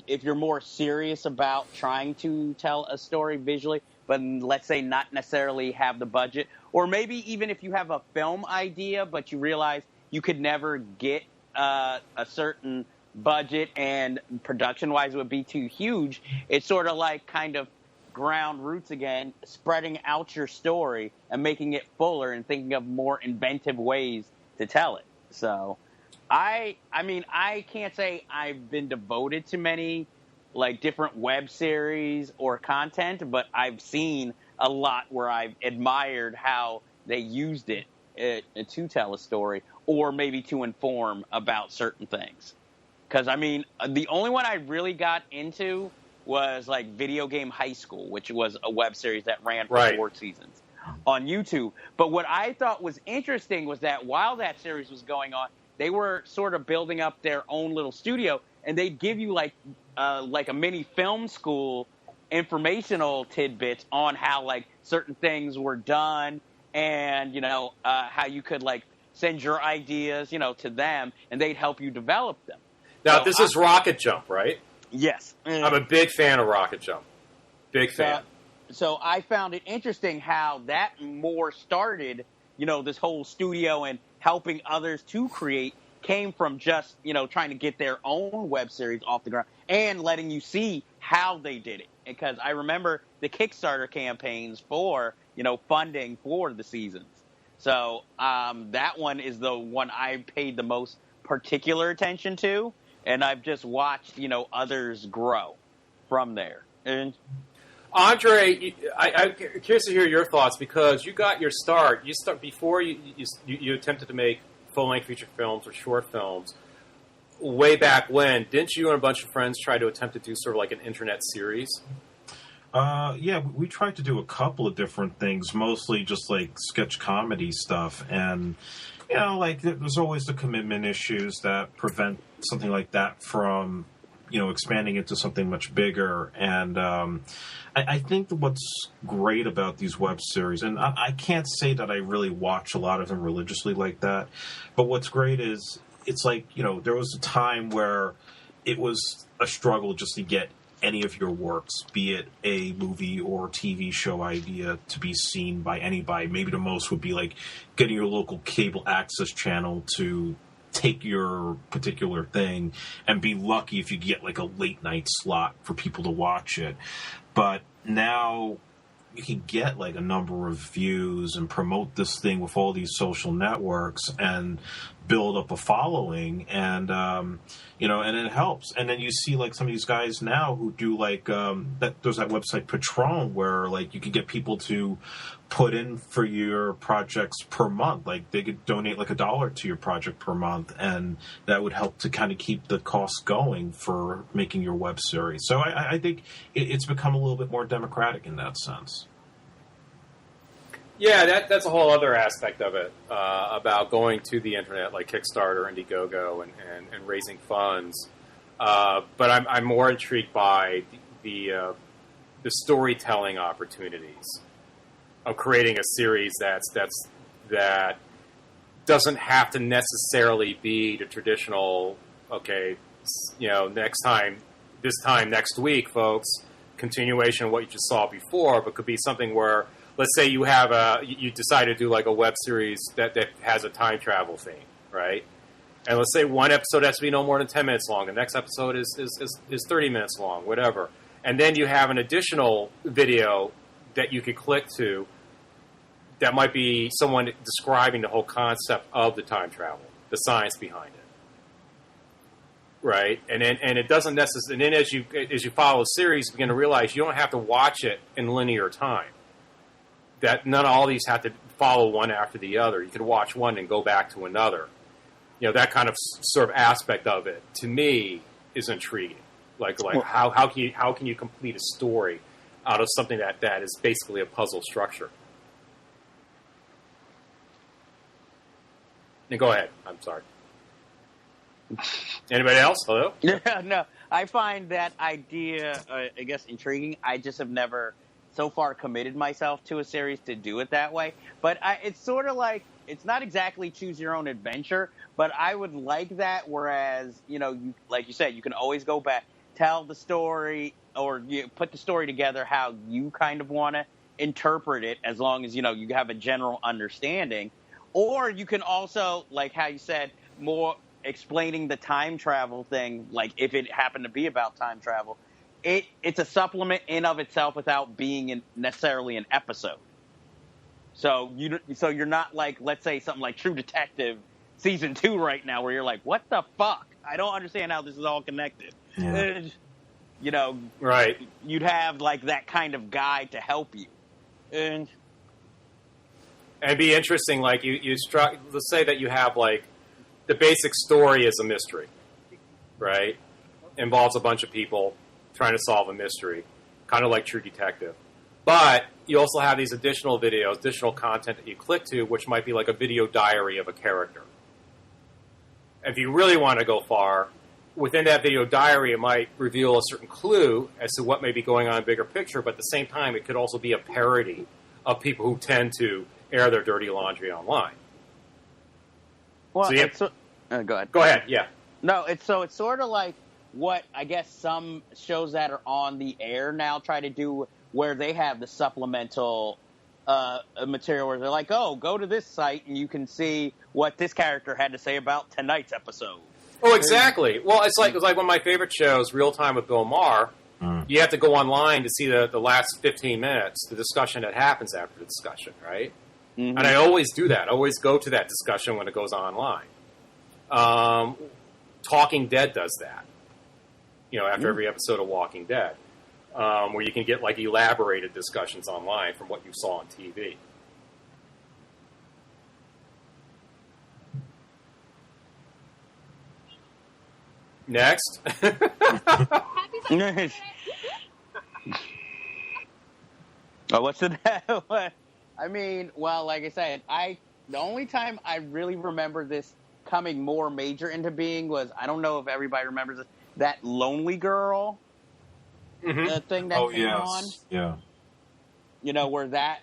If you're more serious about trying to tell a story visually, but let's say not necessarily have the budget, or maybe even if you have a film idea, but you realize you could never get a certain budget and production-wise it would be too huge, it's sort of like kind of ground roots again, spreading out your story and making it fuller and thinking of more inventive ways to tell it. So I mean, I can't say I've been devoted to many like different web series or content, but I've seen a lot where I've admired how they used it to tell a story or maybe to inform about certain things. Because, I mean, the only one I really got into was like Video Game High School, which was a web series that ran for 4 seasons on YouTube. But what I thought was interesting was that while that series was going on, they were sort of building up their own little studio, and they'd give you like a mini film school informational tidbits on how like certain things were done, and how you could like send your ideas to them, and they'd help you develop them. Now this is Rocket Jump, right? Yes. I'm a big fan of Rocket Jump. Big fan. So I found it interesting how that more started, this whole studio and helping others to create came from just, trying to get their own web series off the ground and letting you see how they did it. Because I remember the Kickstarter campaigns for, funding for the seasons. So that one is the one I paid the most particular attention to. And I've just watched, others grow from there. And Andre, I'm curious to hear your thoughts because you got your start. Before you attempted to make full-length feature films or short films. Way back when, didn't you and a bunch of friends try to attempt to do sort of like an internet series? Yeah, we tried to do a couple of different things, mostly just like sketch comedy stuff. And, there's always the commitment issues that prevent something like that from, expanding into something much bigger. And I think that what's great about these web series, and I can't say that I really watch a lot of them religiously like that, but what's great is it's like, there was a time where it was a struggle just to get any of your works, be it a movie or TV show idea, to be seen by anybody. Maybe the most would be like getting your local cable access channel to take your particular thing and be lucky if you get like a late night slot for people to watch it. But now you can get like a number of views and promote this thing with all these social networks and build up a following, and you know, and it helps. And then you see like some of these guys now who do like there's that website Patron where like you could get people to put in for your projects per month. Like they could donate like $1 to your project per month, and that would help to kind of keep the costs going for making your web series. So I think it's become a little bit more democratic in that sense. Yeah, that's a whole other aspect of it, about going to the internet like Kickstarter, Indiegogo, and raising funds. But I'm more intrigued by the storytelling opportunities of creating a series that doesn't have to necessarily be the traditional, okay, you know, this time next week, folks, continuation of what you just saw before, but could be something where, let's say you decide to do like a web series that has a time travel theme, right? And let's say one episode has to be no more than 10 minutes long. The next episode is 30 minutes long, whatever. And then you have an additional video that you could click to that might be someone describing the whole concept of the time travel, the science behind it. Right, and it doesn't necessarily. And then as you follow a series, you begin to realize you don't have to watch it in linear time. That not all these have to follow one after the other. You can watch one and go back to another. You know, that kind of sort of aspect of it to me is intriguing. Like how can you complete a story out of something that is basically a puzzle structure? And go ahead. I'm sorry. Anybody else? Hello? No, I find that idea, I guess, intriguing. I just have never so far committed myself to a series to do it that way. But it's sort of like, it's not exactly choose your own adventure, but I would like that, whereas, you know, like you said, you can always go back, tell the story, or you put the story together how you kind of want to interpret it, as long as, you know, you have a general understanding. Or you can also, like how you said, more explaining the time travel thing, like if it happened to be about time travel, it's a supplement in of itself without being necessarily an episode. So you're not like, let's say something like True Detective season 2 right now, where you're like, what the fuck? I don't understand how this is all connected. Yeah. You know, right? You'd have like that kind of guide to help you, and it'd be interesting. Like let's say that you have like, the basic story is a mystery, right? Involves a bunch of people trying to solve a mystery, kind of like True Detective. But you also have these additional videos, additional content that you click to, which might be like a video diary of a character. If you really want to go far, within that video diary, it might reveal a certain clue as to what may be going on in a bigger picture, but at the same time, it could also be a parody of people who tend to air their dirty laundry online. Well, so go ahead. Go ahead, yeah. No, it's sort of like what I guess some shows that are on the air now try to do, where they have the supplemental material where they're like, oh, go to this site and you can see what this character had to say about tonight's episode. Oh, exactly. Well, it's like one of my favorite shows, Real Time with Bill Maher. You have to go online to see the last 15 minutes, the discussion that happens after the discussion, right? Mm-hmm. And I always do that. I always go to that discussion when it goes online. Talking Dead does that. You know, after every episode of Walking Dead, where you can get like elaborated discussions online from what you saw on TV. Next. Oh, what's the I mean, well, like I said, the only time I really remember this coming more major into being was, I don't know if everybody remembers this, that Lonely Girl thing that came on. Yeah. You know, where that,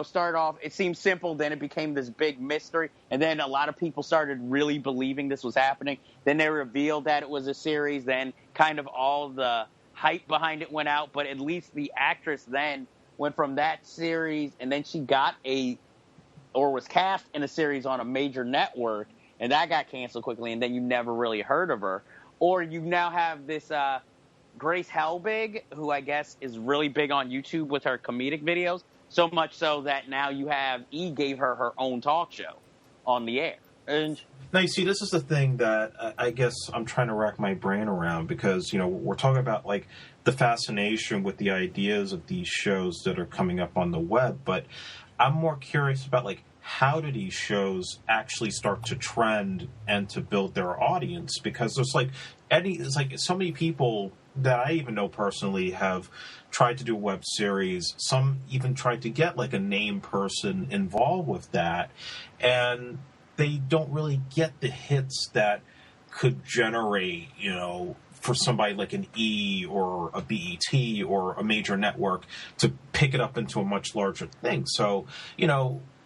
started off, it seemed simple, then it became this big mystery, and then a lot of people started really believing this was happening. Then they revealed that it was a series, then kind of all the hype behind it went out, but at least the actress then went from that series, and then she was cast in a series on a major network, and that got canceled quickly, and then you never really heard of her. Or you now have this Grace Helbig, who I guess is really big on YouTube with her comedic videos, So much so that now you have E gave her own talk show on the air. And now, you see, this is the thing that I guess I'm trying to rack my brain around, because, we're talking about, like, the fascination with the ideas of these shows that are coming up on the web, but I'm more curious about, like, how do these shows actually start to trend and to build their audience? Because there's, like, so many people that I even know personally have tried to do a web series. Some even tried to get, like, a name person involved with that, and they don't really get the hits that could generate, for somebody like an E or a BET or a major network to pick it up into a much larger thing. So,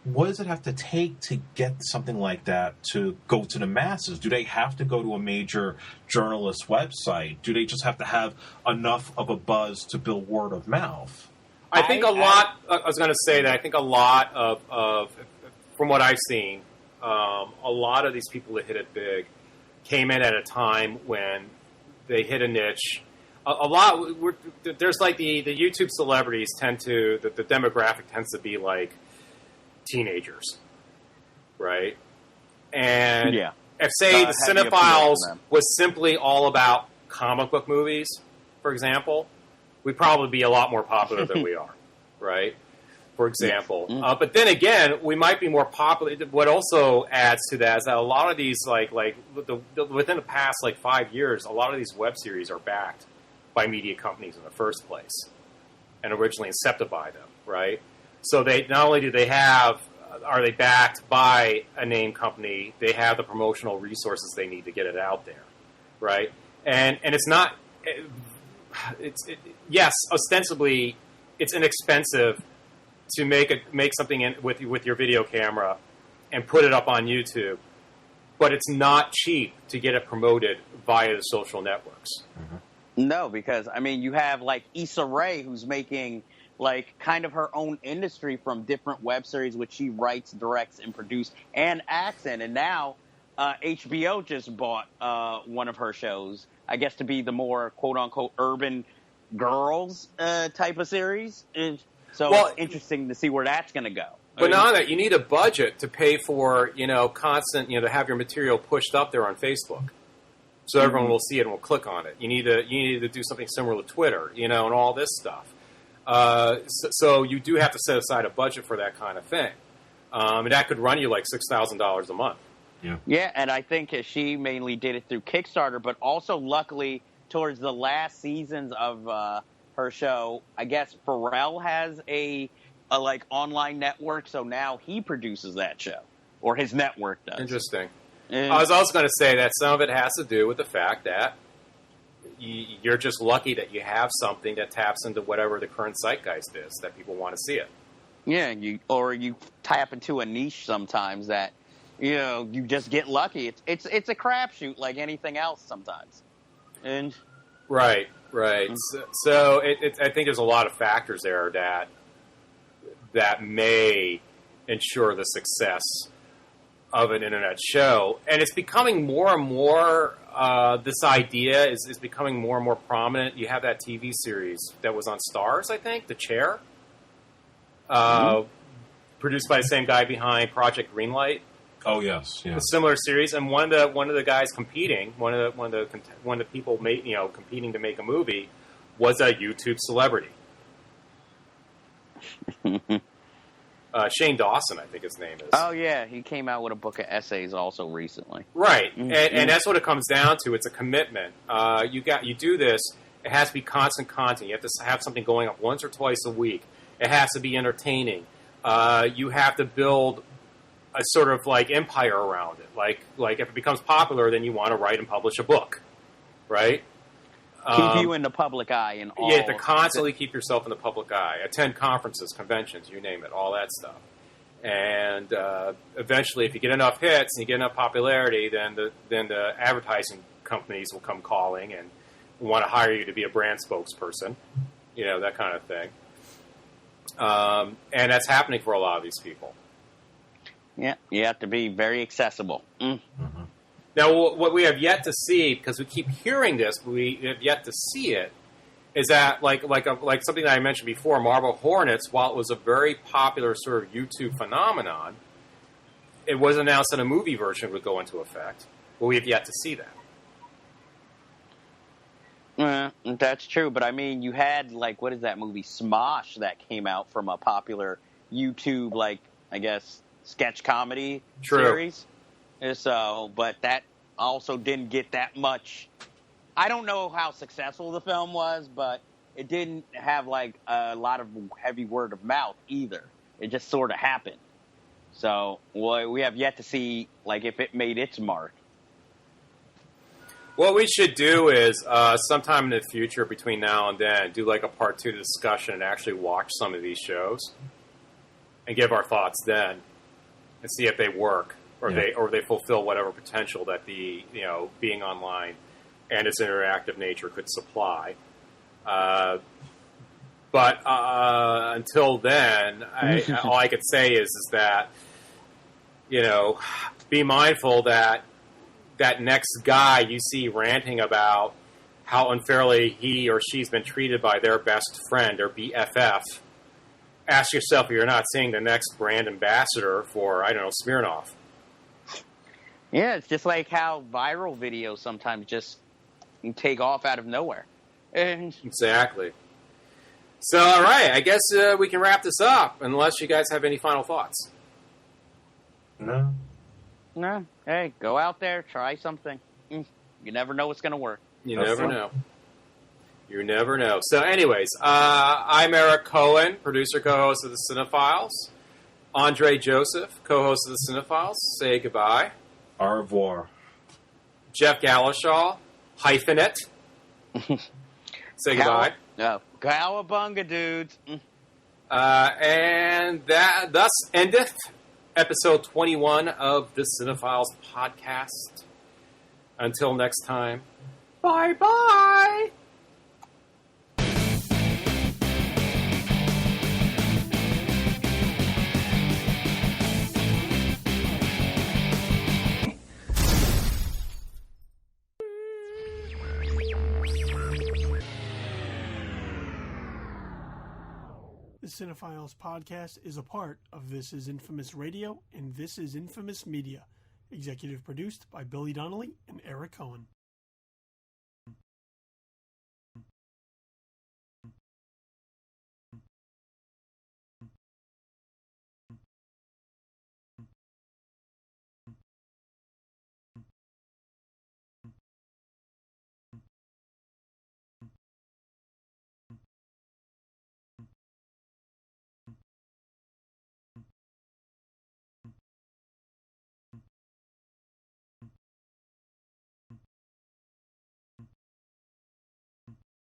what does it have to take to get something like that to go to the masses? Do they have to go to a major journalist website? Do they just have to have enough of a buzz to build word of mouth? I think I was going to say that I think a lot of from what I've seen, a lot of these people that hit it big came in at a time when they hit a niche. There's like the YouTube celebrities the demographic tends to be like teenagers, right? And if, say, the CineFiles was simply all about comic book movies, for example, we'd probably be a lot more popular than we are, right? For example. But then again, we might be more popular. What also adds to that is that a lot of these, within the past, 5 years, a lot of these web series are backed by media companies in the first place and originally incepted by them, right? So they not only are they backed by a name company, they have the promotional resources they need to get it out there, right? And it's not, yes, ostensibly, it's inexpensive to make something with your video camera and put it up on YouTube, but it's not cheap to get it promoted via the social networks. Mm-hmm. No, because you have like Issa Rae, who's making kind of her own industry from different web series, which she writes, directs, and produces, and acts in. And now HBO just bought one of her shows, I guess, to be the more quote unquote urban girls type of series. So it's interesting to see where that's going to go. But not that, you need a budget to pay for, constant, to have your material pushed up there on Facebook, so everyone will see it and will click on it. You need to do something similar with Twitter, and all this stuff. So you do have to set aside a budget for that kind of thing, and that could run you like $6,000 a month. Yeah, and I think she mainly did it through Kickstarter, but also luckily towards the last seasons of her show, I guess Pharrell has a online network, so now he produces that show, or his network does. Interesting. I was also going to say that some of it has to do with the fact that you're just lucky that you have something that taps into whatever the current zeitgeist is, that people want to see it. Yeah, you tap into a niche sometimes that you just get lucky. It's a crapshoot like anything else sometimes. And right. So I think there's a lot of factors there that may ensure the success of an internet show, and it's becoming more and more. This idea is becoming more and more prominent. You have that TV series that was on Starz, I think, The Chair, produced by the same guy behind Project Greenlight. Oh yes, yeah. A similar series, and one of the guys competing, one of the people competing to make a movie, was a YouTube celebrity. Shane Dawson, I think his name is. Oh yeah, he came out with a book of essays also recently. Right, and that's what it comes down to. It's a commitment. You do this. It has to be constant content. You have to have something going up once or twice a week. It has to be entertaining. You have to build a sort of empire around it. Like if it becomes popular, then you want to write and publish a book, right? Keep you in the public eye and all. You have to constantly keep yourself in the public eye. Attend conferences, conventions, you name it, all that stuff. And eventually, if you get enough hits and you get enough popularity, then the advertising companies will come calling and want to hire you to be a brand spokesperson, that kind of thing. And that's happening for a lot of these people. Yeah, you have to be very accessible. Now, what we have yet to see, because we keep hearing this, but we have yet to see it, is that like something that I mentioned before, Marble Hornets, while it was a very popular sort of YouTube phenomenon, it was announced that a movie version would go into effect. Well, we have yet to see that. That's true, but I mean, you had, like, what is that movie, Smosh, that came out from a popular YouTube, like, I guess, sketch comedy series. So, but that also didn't get that much. I don't know how successful the film was, but it didn't have, like, a lot of heavy word of mouth either. It just sort of happened. So, well, we have yet to see, like, if it made its mark. What we should do is, sometime in the future, between now and then, do like a part 2 discussion and actually watch some of these shows and give our thoughts then and see if they work or they fulfill whatever potential that the being online and its interactive nature could supply. But until then, all I could say is that be mindful that next guy you see ranting about how unfairly he or she's been treated by their best friend or BFF, ask yourself if you're not seeing the next brand ambassador for, I don't know, Smirnoff. Yeah, it's just like how viral videos sometimes just take off out of nowhere. Exactly. So, all right, I guess we can wrap this up, unless you guys have any final thoughts. No. No. Hey, go out there, try something. You never know what's going to work. You never know. You never know. So anyways, I'm Eric Cohen, producer, co-host of the CineFiles. Andre Joseph, co-host of the CineFiles. Say goodbye. Au revoir. Jeff Galashaw, hyphenate. Say goodbye. Cowabunga, dudes. And that thus endeth episode 21 of the CineFiles Podcast. Until next time, bye-bye! The CineFiles Podcast is a part of This Is Infamous Radio and This Is Infamous Media. Executive produced by Billy Donnelly and Eric Cohen.